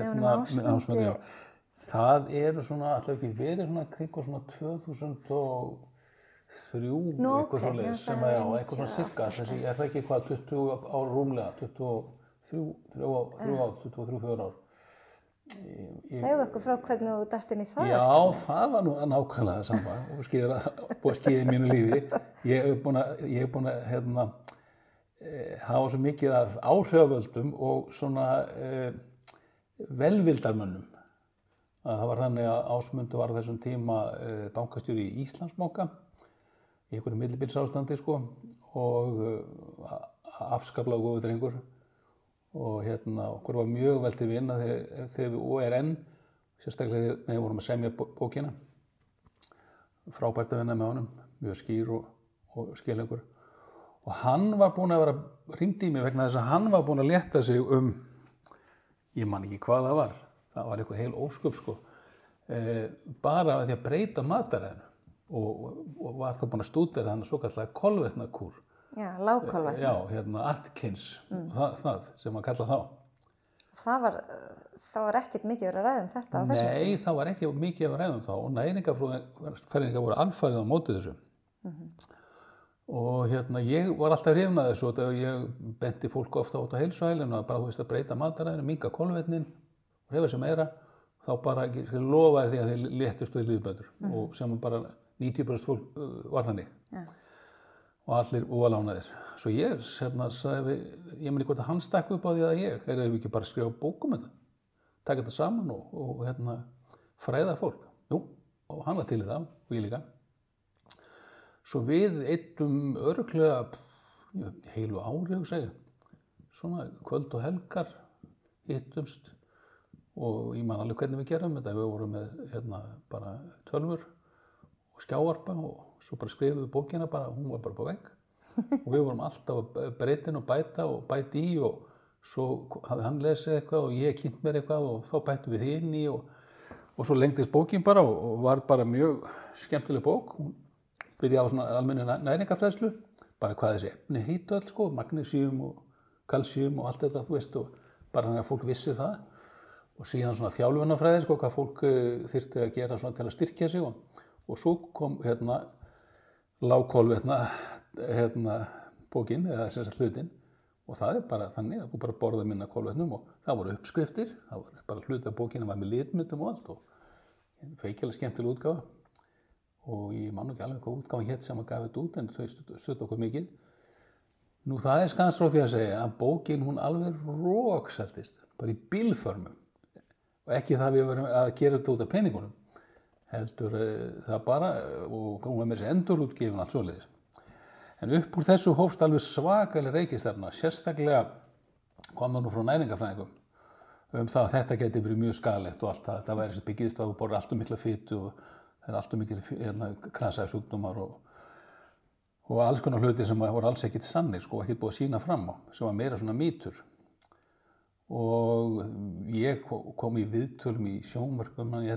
[SPEAKER 2] Það eru svona, alltaf ekki verið svona kringu svona 2003, eitthvað svoleiðis, sem að eitthvað svona cirka, þessi, er það ekki hvað 20 ár rúmlega, 23 ár.
[SPEAKER 1] Segðu okkur frá hvernig þú dast inn í það.
[SPEAKER 2] Já, það var nú nákvæmlega sama og skeiði mínu lífi. Ég hef búin að hafa svo mikið af áhrifavöldum og svona velvildarmönnum. Það var þannig að Ásmundur var á þessum tíma bankastjóri í Íslandsbanka í einhverju millibilsástandi sko og afskaplega góður drengur og okkur var mjög vel til vinna þegar við og enn sérstaklega þegar við vorum að semja bókina. Frábært að vinna með honum, mjög skýr og skilningur. Og hann var búinn að vera hringt í mig vegna þess að hann var búinn að létta sig ég man ekki hvað það var. Það var eitthvað heil ósköp sko. Bara að því að breyta mataræðinu og var þá búinn að stúdera hann svokallaða kolvetnakúr.
[SPEAKER 1] Já, lágkolvetni.
[SPEAKER 2] Já, Atkins, það sem að kalla þá. Það
[SPEAKER 1] var ekkert mikið verið að ræða þetta á þessum tíma?
[SPEAKER 2] Nei, það var ekki mikið að ræða þá og næringarfræðingar voru alfarið á móti þessu. Og ég var alltaf hrifinn af þessu og ég benti fólk ofta út á heilsuhælinu að bara að breyta mataræðinu, minnka kolvetnin, hreyfa sig meira, þá bara lofaði því að þeir léttust við lífbætur og sem bara 90% fólk var þannig. Ja. Og allir óalánaðir. Svo ég sagði ég meni hvort að hann stakk upp á því að ég hefði ekki bara skrifað bók þetta. Taka þetta saman og fræða fólk. Jú, og hann var til í það og ég líka. Svo við eittum örugglega heilu ári, segja. Svona kvöld og helgar hittumst og ég man alveg hvernig við gerum þetta. Við vorum með bara tölvur og skjávarpa og svo bara skrifuðu bókina hún var bara på vegg og við vorum alltaf að breyta og bæta í og svo hafði hann lesið eitthvað og ég kynnt mér eitthvað og þá bættum við inn í og svo lengdist bókin bara og var bara mjög skemmtileg bók. Hún byrjaði á svona almennu næringarfræðslu, bara hvað þessi efni heitu öll sko, magnesíum og kalsíum og allt þetta, þú veist, og bara þannig að fólk vissi það og síðan svona þjálfunarfræði sko, hvað fólk þyrfti að gera svona til að styrkja sig og svo kom lágkolvetna bókin eða sem sagt hlutin og það bara þannig að þú bara borða minna kolvetnum og það voru uppskriftir, það var bara hluti af bókina var með litmyndum og allt og feikilega skemmtileg útgáfa og ég man ekki alveg hvað útgáfan hét sem að gaf þetta út en þau stöddu okkur mikið. Nú það skans frá því að segja að bókin hún alveg rókseldist, bara í bílförmum og ekki það við verum að gera þetta út af peningunum. Heldur það bara og hún var með þessi endurútgefin allt svoleiðis. En upp úr þessu hófst alveg svakaleg reikistefna, sérstaklega kom það nú frá næringarfræðingum það að þetta geti verið mjög skaðlegt og allt það. Það væri sem byggist að þú borðir allt mikla fitu og það allt mikil kransæðasjúkdómar og alls konar hluti sem voru alls ekkert sannir sko, ekkert búið að sýna fram á, sem var meira svona mýtur. Og ég kom í viðtölum í sjónvörpum og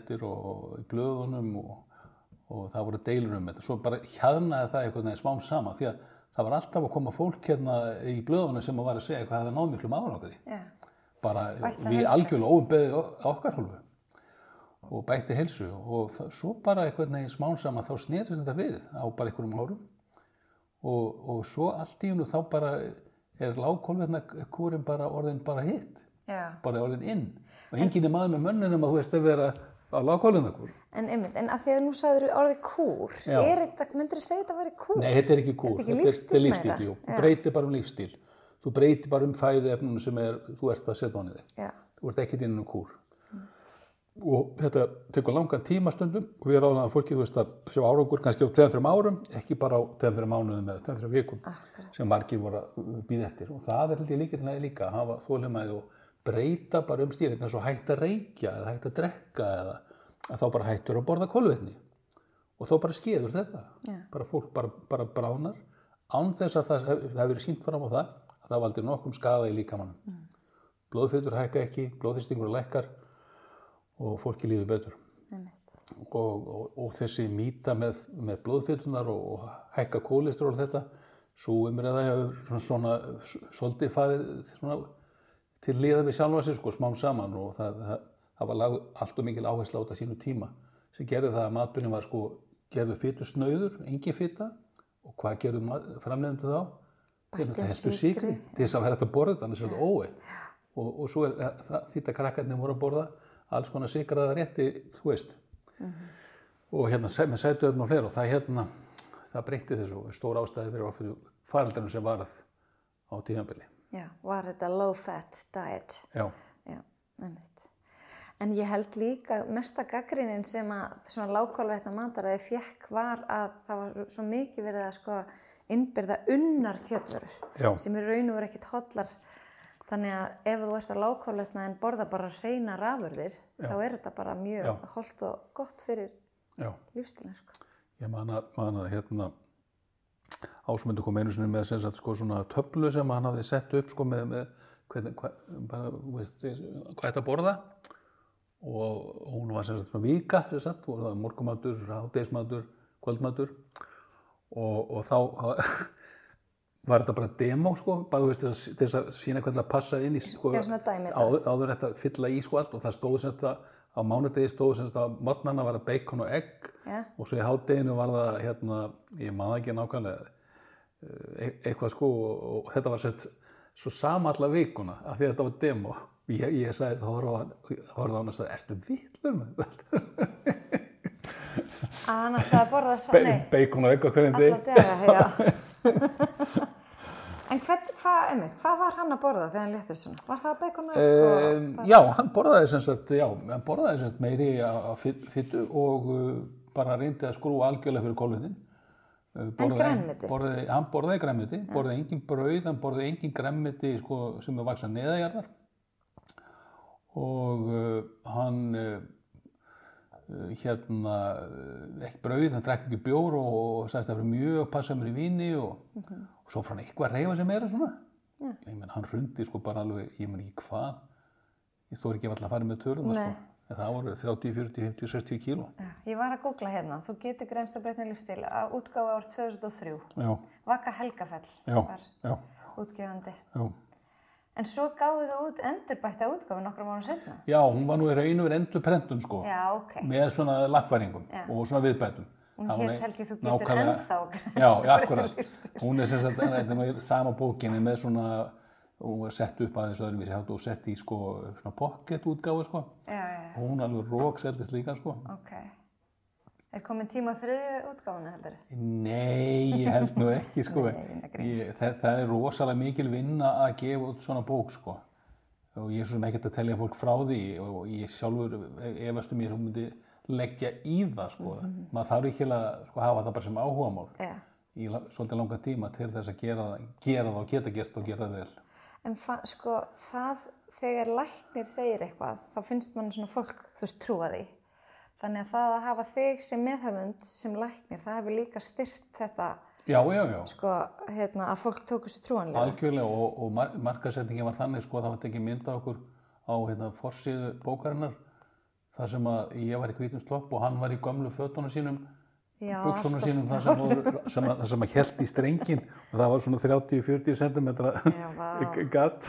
[SPEAKER 2] í blöðunum og það voru deilur þetta. Svo bara hjaðnaði það einhvern veginn smám saman því að það var alltaf að koma fólk í blöðunum sem var að segja hvað það náð miklum árangri. Yeah. Bara við algjörlega óumbeðið okkar hálfu og bætti heilsu og svo bara einhvern veginn smám saman þá snerist þetta við á bara einhverjum árum og svo allt í einu þá bara lágkolvetnakúrin bara orðin bara hitt, bara orðin inn og enginn maður með mönnunum að þú veist að vera á lágkolvetnakúr. En
[SPEAKER 1] að því að nú sagður orðið kúr, myndirðu segja þetta að vera kúr?
[SPEAKER 2] Nei, þetta ekki kúr, þetta er lífstíl, þú breytir bara lífstíl, þú breytir bara fæðuefnunum sem þú ert að setja á þig, þú ert ekkert innan kúr. Og þetta tekur langan tíma stundum og við ráðum að fólki þú veist að sjá árangur kannski á 2-3 árum, ekki bara á 2-3 mánuðum eða 2-3 vikum sem margir voru að bíða eftir og það held ég líka að hafa þolinmæði og breyta bara stýring eins og hægt að reykja eða hægt að drekka eða að þá bara hættur að borða kolvetni og þá bara skeður þetta bara fólk bara bránar án þess að það hefur verið sýnt fram á það að það valdi nokkrum skaða í líkamanum. Blóðfitur hækka ekki, blóðþrýstingur lækkar og fólki líður betur. Og þessi mýta með blóðfitunar og hækka kólesteról þetta, svo umræða hefur svona svolítið farið svona, til liða við sjálfa sig sko, smám saman og það var allt og mikil áhersla á þetta sínu tíma sem gerði það að maturinn var sko, gerðu fitusnauður, engin fita og hvað gerðu framleiðendur þá? Þetta sykri til þess að vera þetta borðið, annars er þetta óveitt og svo þetta krakkarnir voru að borða alls konar sykraða rétti, þú veist. Og hérna með sætuöfn og fleira og það breytti þessu og stór ástæði fyrir faraldrinum sem varð á tímabili.
[SPEAKER 1] Já, var þetta low fat diet?
[SPEAKER 2] Já.
[SPEAKER 1] Já, einmitt. En ég held líka mesta gagnrýnin sem að svona lágkolvetna mataræði fékk var að það var svo mikið verið að sko innbyrða unnar kjötvörur sem í raun og veru ekkert hollar. Þannig að ef þú ert á lágkolvetna en borða bara hreina rafurðir, þá er þetta bara mjög hollt og gott fyrir lífstílinn, sko. Ég
[SPEAKER 2] man að Ásmundur kom einu sinni með sem sagt sko svona töflu sem hann hafði sett upp sko með hvað þetta borða og hún var sem sagt svona vika sem sagt og það var morgunmatur, hádegismatur, kvöldmatur og þá var þetta bara demo sko, bara þú veist til þess að sína hvernig það passaði inn í sko, áður þetta fylla í sko allt og það stóð sem þetta á mánudegi stóð sem þetta á morgnana var það bacon og egg og svo í hádeginu var það ég man það ekki nákvæmlega eitthvað sko og þetta var sett svo sama alla vikuna af því að þetta var demo. Ég sagði þetta horfði á hann og sagði, ertu villur með þetta?
[SPEAKER 1] Að hann ætlaði að borða
[SPEAKER 2] bacon og egg á hverjum degi.
[SPEAKER 1] Alla daga, já. En hvað var hann að borða þegar hann léttist svona? Var það bacon og egg?
[SPEAKER 2] Já, hann borðaði sem sagt meiri af fitu og bara reyndi að skrúa algjörlega fyrir kolvetnin.
[SPEAKER 1] En grænmeti?
[SPEAKER 2] Hann borðaði grænmeti, borðaði engin brauð, hann borðaði engin grænmeti sko, sem vaxa neðanjarðar og hann ekki brauð, hann drekk ekki bjór og sagðist að það var mjög passamur í víni og svo frá hann eitthvað að reyfa sig meira svona. Ég meina, hann hrundi sko bara alveg, ég meina ekki hvað, ég stóð ekki alltaf að fara með tölum sko. Það voru 30, 40, 50, 60 kíló. Já,
[SPEAKER 1] ég var að googla hérna, þú getur greinst á breytni lífstíl að útgáfa ár 2003. Já. Vaka Helgafell var útgefandi. Já. En svo gáðu þú út endurbætta útgáfu nokkrum árum seinna.
[SPEAKER 2] Já, hún var nú í raun og veru endurprentun sko.
[SPEAKER 1] Já, ok.
[SPEAKER 2] Með svona lagfæringum og svona viðbætum.
[SPEAKER 1] Hún hét held ég þú getur ennþá greinst
[SPEAKER 2] á breytni lífstíl. Hún sem sagt, þetta er sama bókinni með svona og sett upp aðeins öðruvísi hátt og sett í sko svona pocket útgáfu sko. Og hún alveg rókseldist líka sko.
[SPEAKER 1] Ok. Er komin tíma á þriðju útgáfuna heldur?
[SPEAKER 2] Nei, ég held nú ekki sko. Það er rosalega mikil vinna að gefa út svona bók sko. Og ég er svona ekkert að telja fólk frá því og ég sjálfur efast ég myndi leggja í það sko. Maður þarf ekki að sko, hafa það bara sem áhugamál í svolítið langa tíma til þess að gera það og geta gert og gera það vel.
[SPEAKER 1] En sko þegar læknir segir eitthvað, þá finnst mann svona fólk, þú veist, trúa því. Þannig að það að hafa þig sem meðhöfund, sem læknir, það hefur líka styrkt þetta.
[SPEAKER 2] Já.
[SPEAKER 1] Sko, að fólk tóku sér trúanlega.
[SPEAKER 2] Algjörlega og markaðssetningin var þannig, sko, það var tekið mynd af okkur á forsíðu bókarinnar, þar sem að ég var í hvítum slopp og hann var í gömlu fötunum sínum. Buxunum sínum það sem að hélt í strengin og það var svona 30-40 cm gatt.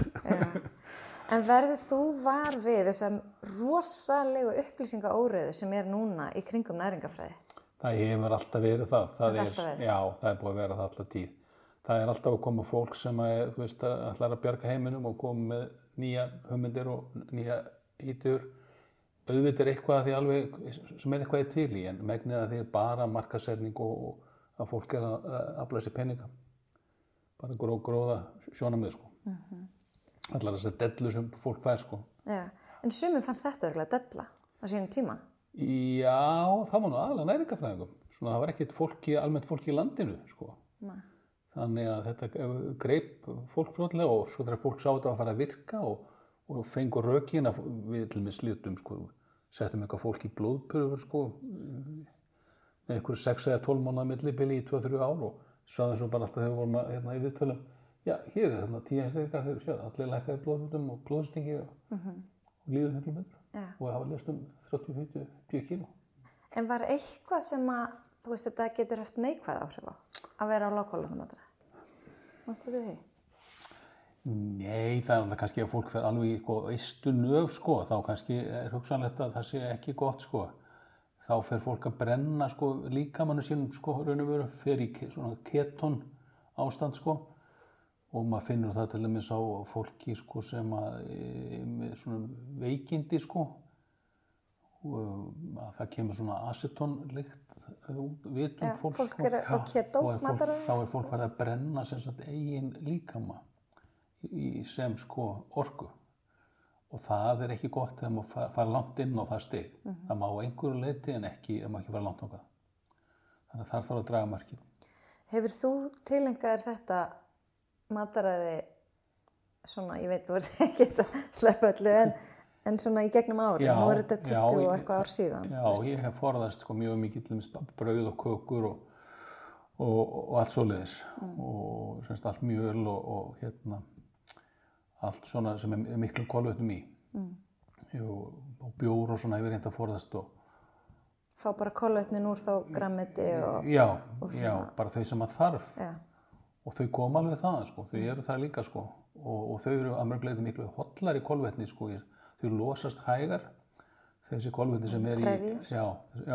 [SPEAKER 1] En verður þú var við þessar rosalegu upplýsingaóreiðu sem er núna í kringum næringarfræði?
[SPEAKER 2] Það hefur alltaf verið það. Já, það er búið að vera það alltaf tíð. Það er alltaf að koma fólk sem að, þú veist, ætlar að bjarga heiminum og koma með nýja hugmyndir og nýja ítur. Auðvitað er eitthvað því alveg sem er eitthvað til í en megnið að því er bara markaðssetning og að fólk er að afla sér peninga. Bara gróða sjónarmið sko. Allar þessar dellu sem fólk fær sko.
[SPEAKER 1] Já, en sumum fannst þetta örgulega della á sínum tíma?
[SPEAKER 2] Já, það var nú aðalega næringarfræðingum. Svona það var ekkert almennt fólki í landinu sko. Nei. Þannig að þetta greip fólk fljótlega og svo þegar fólk sá þetta að fara að virka og fengur rökin að við til með slitum sko. Settum eitthvað fólk í blóðprufur sko, með einhverju 6 eða 12 mánaða millibili í 2-3 ár og sagði svo bara alltaf þegar við vorum í viðtölum, já, hér er 10 einstaklingar, þeir sjáðu, allir lækkaði blóðhútum og blóðstingi og líður miklu betra og hafa lest 30-40 kíló.
[SPEAKER 1] En var eitthvað sem að, þú veist, þetta getur haft neikvæð áhrif á að vera á lágkolvetnamatar? Manstu því?
[SPEAKER 2] Nei, það er kannski að fólk fer alveg í ystu nöf sko, þá kannski er hugsanlegt að það sé ekki gott sko. Þá fer fólk að brenna sko líkamannu sínum sko, raun og veru, fer í svona keton ástand sko og maður finnur það til dæmis á fólki sko sem að með svona veikindi sko að það kemur svona acetonlykt út fólks.
[SPEAKER 3] Fólk er á keto mataræði.
[SPEAKER 2] Þá er fólk farið að brenna sem sagt eigin líkama sem orku. Og það er ekki gott þegar maður fara langt inn á það stig. Það má á einhverju leyti en það má ekki fara langt þangað. Þannig að þar þarf að draga mörkin.
[SPEAKER 3] Hefur þú tileinkaðir þetta mataræði svona, ég veit, þú ert ekki að sleppa öllu en svona í gegnum ári? Nú er þetta 20 og eitthvað ár síðan.
[SPEAKER 2] Já, ég hef forðast mjög mikið brauð og kökur og allt svoleiðis. Og semst allt mjöl og allt svona sem er miklu kolvetnum í. Og bjór og svona hefur reynt að forðast og
[SPEAKER 3] fá bara kolvetnin úr þá grammeti og
[SPEAKER 2] já, bara þau sem að þarf.
[SPEAKER 3] Já.
[SPEAKER 2] Og þau koma alveg þaðan, þau eru það líka, og þau eru að mörg leyti miklu hollari kolvetni, þau losast hægar, þessi kolvetni sem er í, já,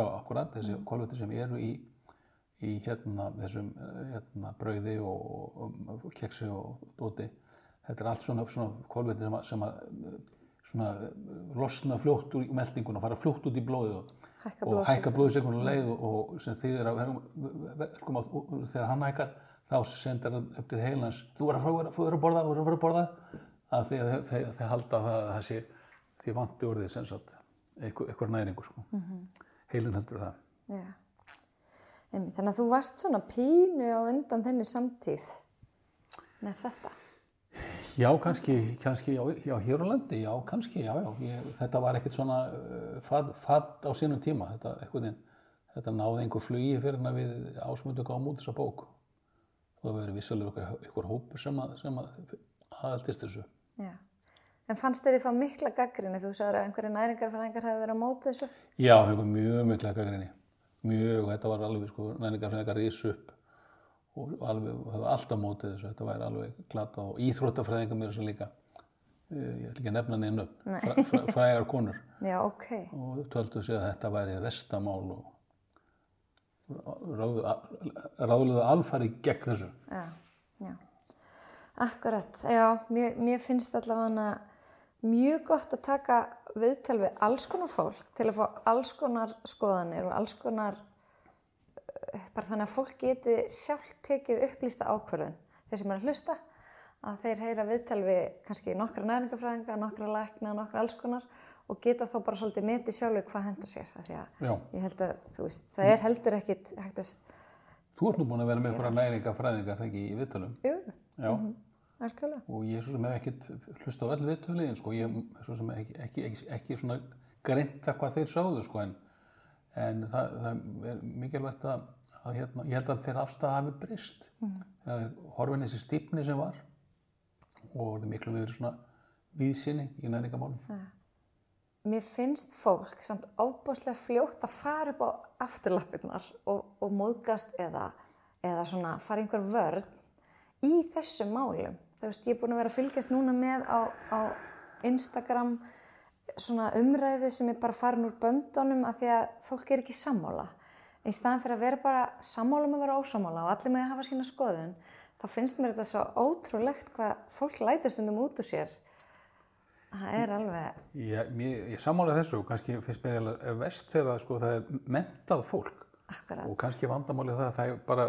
[SPEAKER 2] akkurat, þessi kolvetni sem eru í þessum brauði og keksi og dóti, þetta er allt svona kolvetni sem losna fljótt úr meltinguna, fara fljótt út í blóðið og hækka blóðsykurinn leið og sem þýðir að þegar hann hækkar þá sendir hann upp til heilans þú verður að borða af því að þeir halda að það sé því vanti úr því sem sagt eitthvað næringu heilin heldur það.
[SPEAKER 3] Já. Þannig að þú varst svona pínu á undan þenni samtíð með þetta.
[SPEAKER 2] Já, kannski já, hér á landi, já, kannski, já. Þetta var ekkert svona fadd á sínum tíma. Þetta náði einhver flugi fyrir hana við Ásmundur gáum út þessa bók. Það verið vissulega einhver hópur sem aðaldist þessu.
[SPEAKER 3] Já. En fannst þér fá mikla gagnrýni? Þú sagðir að einhverju næringarfræðingar hafi verið á móti þessu?
[SPEAKER 2] Já, einhver mjög mikla gagnrýni. Mjög, þetta var alveg næringarfræðingar risu upp. Og alveg, það var alltaf mótið þessu, þetta væri alveg glatað og íþróttafræðingar mér þessu líka. Ég ætla ekki að nefna neina frægar konur.
[SPEAKER 3] Já, ok.
[SPEAKER 2] Og töldu sig að þetta væri vestamál og ráðluðu alfarið gegn þessu.
[SPEAKER 3] Já. Akkurat, já, mér finnst allavega mjög gott að taka viðtal við alls konar fólk til að fá alls konar skoðanir og alls konar bara þannig að fólk geti sjálft tekið upplýsta ákvörðun þeir sem að hlusta að þeir heyra viðtal við kannski nokkra næringarfræðinga, nokkra lækna, nokkra alls konar og geta þó bara svolítið metið sjálfur hvað hentar sér af því að ég held að þú veist, það er heldur ekkit hægt að
[SPEAKER 2] Þú ert nú búin að vera með einhverja næringarfræðingar þegar í viðtölum.
[SPEAKER 3] Jú,
[SPEAKER 2] algjörlega. Og ég svo sem hef ekkit hlusta á öll viðtöliðin, ég svo sem ekki svona greinta hvað þeir sögðu, en það er mikilvægt að ég held að þeirra afstaða hafi breyst. Það er horfin þessi stífni sem var og það er miklu meiri svona víðsýni í næringarmálum.
[SPEAKER 3] Mér finnst fólk samt ofboðslega fljótt að fara upp á afturlappirnar og móðgast eða svona fara einhver vörn í þessum málum. Þú veist, ég er búin að vera að fylgjast núna með á Instagram svona umræðu sem er bara farin úr böndunum af því að fólk er ekki sammála. Í staðan fyrir að vera bara sammála með að vera ósammála og allir með að hafa sína skoðun, þá finnst mér þetta svo ótrúlegt hvað fólk lætur stundum út úr sér. Það er alveg...
[SPEAKER 2] Ég sammála þessu og kannski finnst mér verst þegar það er menntað fólk.
[SPEAKER 3] Akkurat.
[SPEAKER 2] Og kannski vandamálið það að það er bara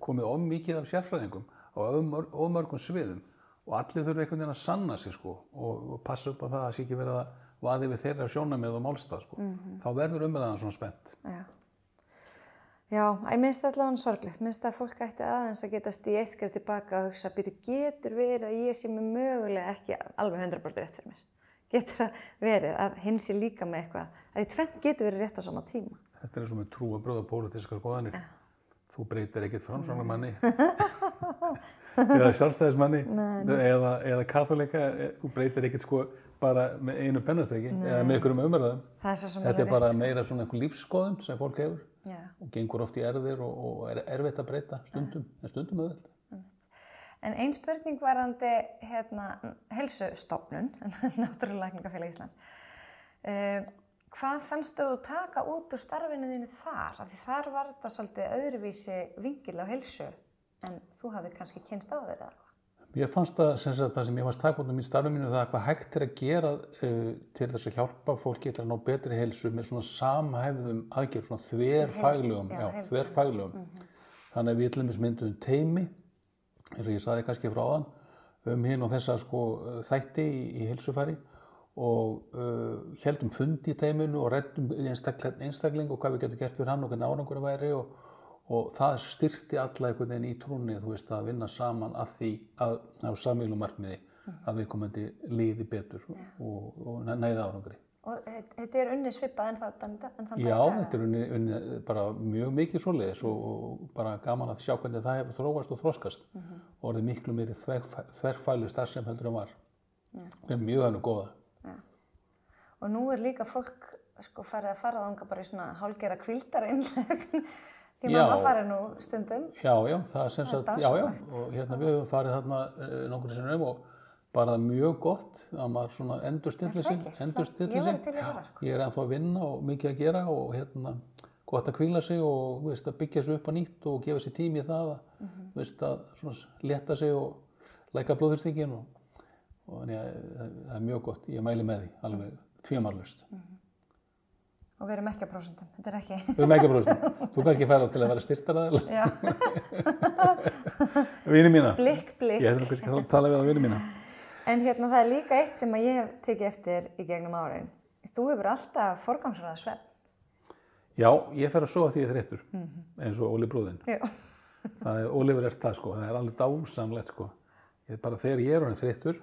[SPEAKER 2] komið of mikið af sérfræðingum á of mörgum sviðum og allir þurfa einhvern veginn að sanna sig og passa upp á það að sé ekki verið að vaði við þeirra sjónarmið og málstað. Þá verður umræðan svona spennt.
[SPEAKER 3] Já, ég minnst allavega sorglegt. Minnst að fólk ætti aðeins að geta stigið eitt skref tilbaka og hugsa getur verið að ég sé með mögulega ekki alveg 100% rétt fyrir mér. Getur það verið að hinn sé líka með eitthvað að því tvennt getur verið rétt á sama tíma.
[SPEAKER 2] Þetta er eins og með trúarbrögð og pólitískar skoðanir. Þú breytir ekkert framsóknarmanni eða sjálfstæðismanni eða kaþólikka, þú breytir ekkert bara með einu pennastrengi eða með einhverjum umræðum. Þetta er bara meira svona einhver lífsskoðun sem fólk hefur og gengur oft í erfðir og er erfitt að breyta stundum, en stundum auðvelt.
[SPEAKER 3] En ein spurning varðandi Heilsustofnun, Náttúrulækningafélag Íslands. Hvað fannst þú taka út úr starfinu þínu þar? Af því þar var þetta svolítið öðruvísi vingil á heilsu en þú hafi kannski kynnst á þér eða hvað?
[SPEAKER 2] Mér fannst það sem ég fannst takbóndum í starfum mínu það hvað hægt að gera til þess að hjálpa fólki til að ná betri heilsu með svona samhæfðum aðgerð, svona þverfaglegum. Þannig að við til dæmis myndum teymi, eins og ég sagði kannski frá áðan, hinn og þessa þætti í heilsufari og héldum fundi í teyminu og ræddum einstakling og hvað við getum gert fyrir hann og hvernig árangur væri og það styrkti alla einhvern veginn í trúnni, þú veist, að vinna saman að því að á sameiginlegu markmiði að viðkomandi líði betur og næði árangri.
[SPEAKER 3] Og þetta unnið svipað en þann dag?
[SPEAKER 2] Já, þetta unnið bara mjög mikið svoleiðis og bara gaman að sjá hvernig það hefur þróast og þroskast og orðið miklu meiri þverfagleg starfsemi heldur en var. Það er mjög hannu góða.
[SPEAKER 3] Og nú líka fólk farið að fara þangað bara í svona hálfgerða hvíldarinnlegg. Því mamma farið nú stundum.
[SPEAKER 2] Já, það er sem sagt, og hérna við höfum farið þarna nokkur sinnum og bara mjög gott að maður svona endurstillir sig.
[SPEAKER 3] Ég var til í fara.
[SPEAKER 2] Ég er ennþá að vinna og mikið að gera og hérna gott að hvíla sig og veist, að byggja sig upp á nýtt og gefa sér tími í það að, veist, að svona létta sig og lækka blóðþrýstinginn og það er mjög gott. Ég mæli með því, alveg tvímarlaust.
[SPEAKER 3] Og við erum ekki á prósentum, þetta ekki.
[SPEAKER 2] Við erum ekki á prósentum. Þú kannski færð til að vera styrktaraðil.
[SPEAKER 3] Já.
[SPEAKER 2] Vini mína.
[SPEAKER 3] Blikk.
[SPEAKER 2] Ég hefði kannski að tala við á vini mína.
[SPEAKER 3] En hérna það er líka eitt sem ég hef tekið eftir í gegnum árin. Þú hefur alltaf forgangsraðað svefn.
[SPEAKER 2] Já, ég fer að sofa því ég er þreyttur, eins og Óli bróðinn.
[SPEAKER 3] Já.
[SPEAKER 2] Ólífur er það, það er alveg dásamlegt, Bara þegar ég er orðinn þreyttur,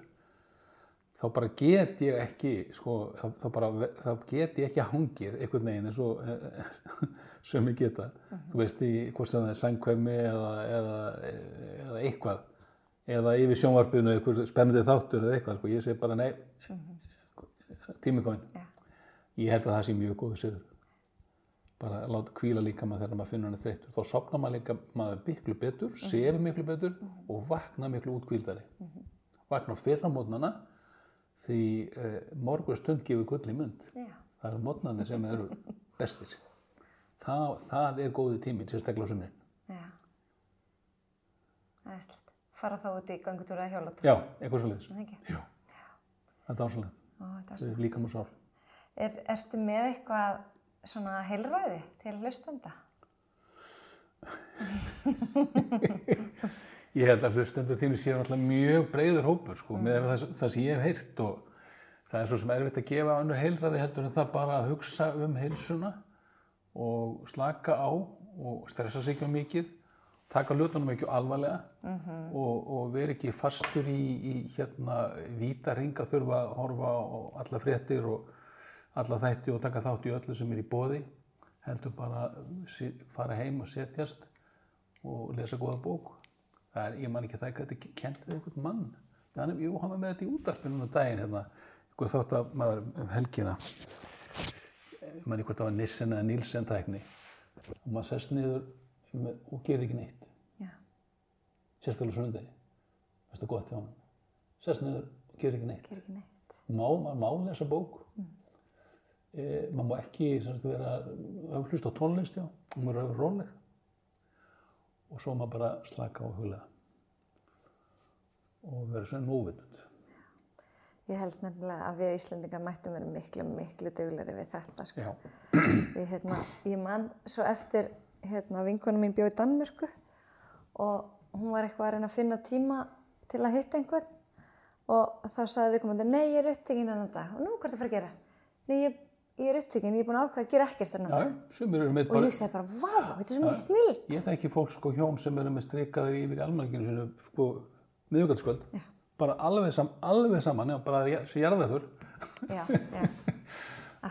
[SPEAKER 2] þá bara get ég ekki, þá get ég ekki hangið einhvern veginn eins og sem ég geta. Þú veist, hvort sem það er sængkvæmi eða eitthvað, eða yfir sjónvarpinu einhver spennandi þáttur eða eitthvað, ég segi bara nei, tími kominn. Ég held að það sé mjög góður siður. Bara láta hvíla líka maður þegar maður finnur hann þreyttur. Þá sofnar maður líka miklu betur, sefur miklu betur og vaknar miklu úthvíldari. Vaknar fyrr á morgnana því morgunstund gefur gull í mund. Það eru morgnarnir sem eru bestir. Það er góði tíminn, sérstaklega á sumrin.
[SPEAKER 3] Já. Það er slett. Fara þá út í göngutúra eða hjólatúra?
[SPEAKER 2] Já, eitthvað svoleiðis.
[SPEAKER 3] Það ekki?
[SPEAKER 2] Já. Það er dásamlegt. Það er líkam og sál.
[SPEAKER 3] Ertu með eitthvað svona heilræði til hlustenda?
[SPEAKER 2] Ég held að hlustendur þínir séu alltaf mjög breiður hópur, með það sem ég hef heyrt og það er svo sem erfitt að gefa önnur heilræði heldur en það bara að hugsa heilsuna og slaka á og stressa sig ekki mikið, taka hlutunum ekki alvarlega og vera ekki fastur í vítarhring að þurfa að horfa á alla fréttir og alla þætti og taka þátt í öllu sem er í boði, heldur bara fara heim og setjast og lesa góða bók. Ég man ekki það ekki kennt við einhvern mann. Jú, hann var með þetta í útvarpinu núna daginn einhver þátt að maður helgina. Ég man ekki hvort það var Nissen eða Nielsen tækni. Og maður sest niður og gerir ekki neitt.
[SPEAKER 3] Já.
[SPEAKER 2] Sérstaklega sunnudegi. Það er gott hjá hann. Sest niður og gerir ekki neitt.
[SPEAKER 3] Gerir ekki neitt.
[SPEAKER 2] Maður má lesa bók. Maður má ekki vera að hlusta á tónlist, maður er að róleg og svo maður bara slaka á huglega og vera svona óvinnund.
[SPEAKER 3] Ég held nefnilega að við Íslendingar mættum vera miklu duglegri við þetta.
[SPEAKER 2] Já.
[SPEAKER 3] Ég man svo eftir vinkona mín bjó í Danmörku og hún var eitthvað að reyna að finna tíma til að hitta einhvern og þá sagði viðkomandi, nei, ég er upptekinn þennan dag og nú, hvað er það að fara að gera? Nei, ég er upptekinn, ég er búin að ákveða að gera ekkert þennan dag. Og ég hugsaði bara, vá, þetta er svo mikið snillt.
[SPEAKER 2] Ég þekki fólk hjón sem eru með strikaður yfir í almanakinu sinu miðvikudagskvöld. Bara alveg saman, bara sem jarðarför.
[SPEAKER 3] Já.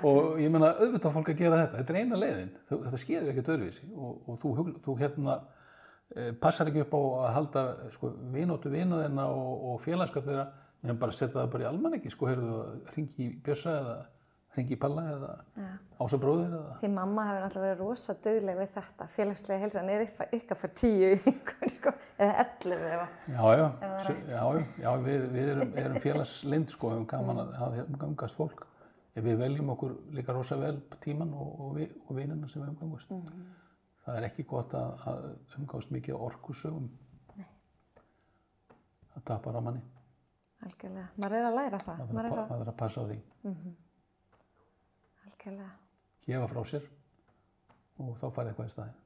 [SPEAKER 2] Og ég meina, auðvitað fólk að gera þetta. Þetta er eina leiðin. Þetta skeður ekkert öðruvísi. Og þú passar ekki upp á að halda vináttu vina þinna og félagskap þeirra, en bara setja það bara í almanaki. Heyrðu að hringi í Bjössa eða hringi í Palla eða Ása bróðir eða. Því
[SPEAKER 3] mamma hefur náttúrulega verið rosa dugleg við þetta. Félagslega heilsan er ykkar fyrir 10 eða 11
[SPEAKER 2] Já, við erum félagslynd, höfum gaman að umgangast fólk. Við veljum okkur líka rosa vel tíman og vinina sem við umgangast. Það er ekki gott að umgangast mikið á orkusögum.
[SPEAKER 3] Nei.
[SPEAKER 2] Það það tapar á manni.
[SPEAKER 3] Algjörlega. Maður að læra það.
[SPEAKER 2] Maður að passa á því.
[SPEAKER 3] Algjörlega.
[SPEAKER 2] Gefa frá sér og þá færði eitthvað í staðinn.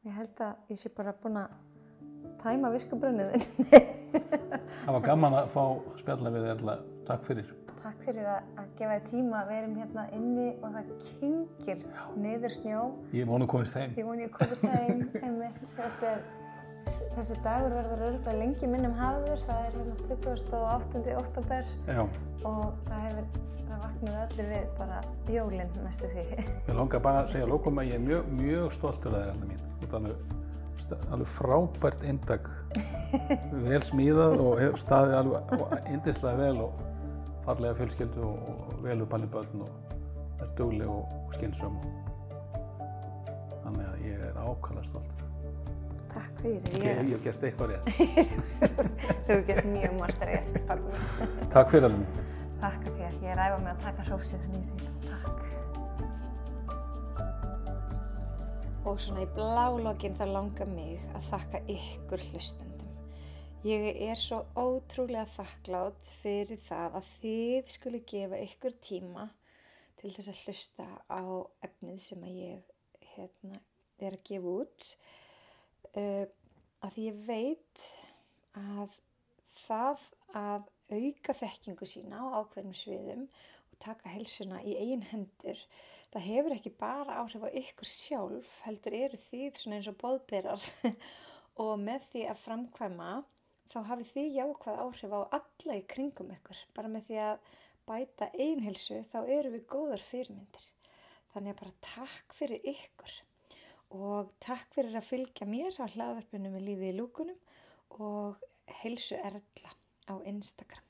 [SPEAKER 3] Ég held að ég sé bara búin að tæma viskubrunnið.
[SPEAKER 2] Það var gaman að fá spjalla við þér Erla. Takk fyrir.
[SPEAKER 3] Takk fyrir að gefa þér tíma að vera hérna inni og það kyngir niður snjó.
[SPEAKER 2] Ég vonu komist heim.
[SPEAKER 3] Ég vonu ég komist heim. Þessi dagur verður örugglega lengi minnum hafður. Það hérna 28. október. Já. Og það vaknaði allir við bara jólin næstu því.
[SPEAKER 2] Ég langar bara að segja lókum að ég er mjög stoltur af þér, Erla mín. Þú ert alveg frábært eintak. Vel smíðað og staðið alveg yndislega vel og fallega fjölskyldu og vel uppalin börn og er dugleg og skynsöm. Þannig að ég er ákaflega stolt.
[SPEAKER 3] Takk fyrir.
[SPEAKER 2] Ég hef gert eitthvað rétt.
[SPEAKER 3] Þú hefur gert mjög margt rétt, pabbi.
[SPEAKER 2] Takk fyrir alveg.
[SPEAKER 3] Takk þér. Ég er æfa með að taka hrósið þannig ég segi bara takk. Og svona í blálokinn þá langar mig að þakka ykkur hlustendum. Ég er svo ótrúlega þakklát fyrir það að þið skuli gefa ykkur tíma til þess að hlusta á efnið sem að ég er að gefa út. Að ég veit að það að auka þekkingu sína á ákveðnum sviðum og taka heilsuna í eigin hendur, það hefur ekki bara áhrif á ykkur sjálf, heldur eru þið svona eins og boðberar og með því að framkvæma þá hafið þið jákvæð áhrif á alla í kringum ykkur. Bara með því að bæta eigin heilsu þá eru við góðar fyrirmyndir. Þannig að bara takk fyrir ykkur og takk fyrir að fylgja mér á hlaðvarpinu með lífið í lúkunum og Heilsu Erla á Instagram.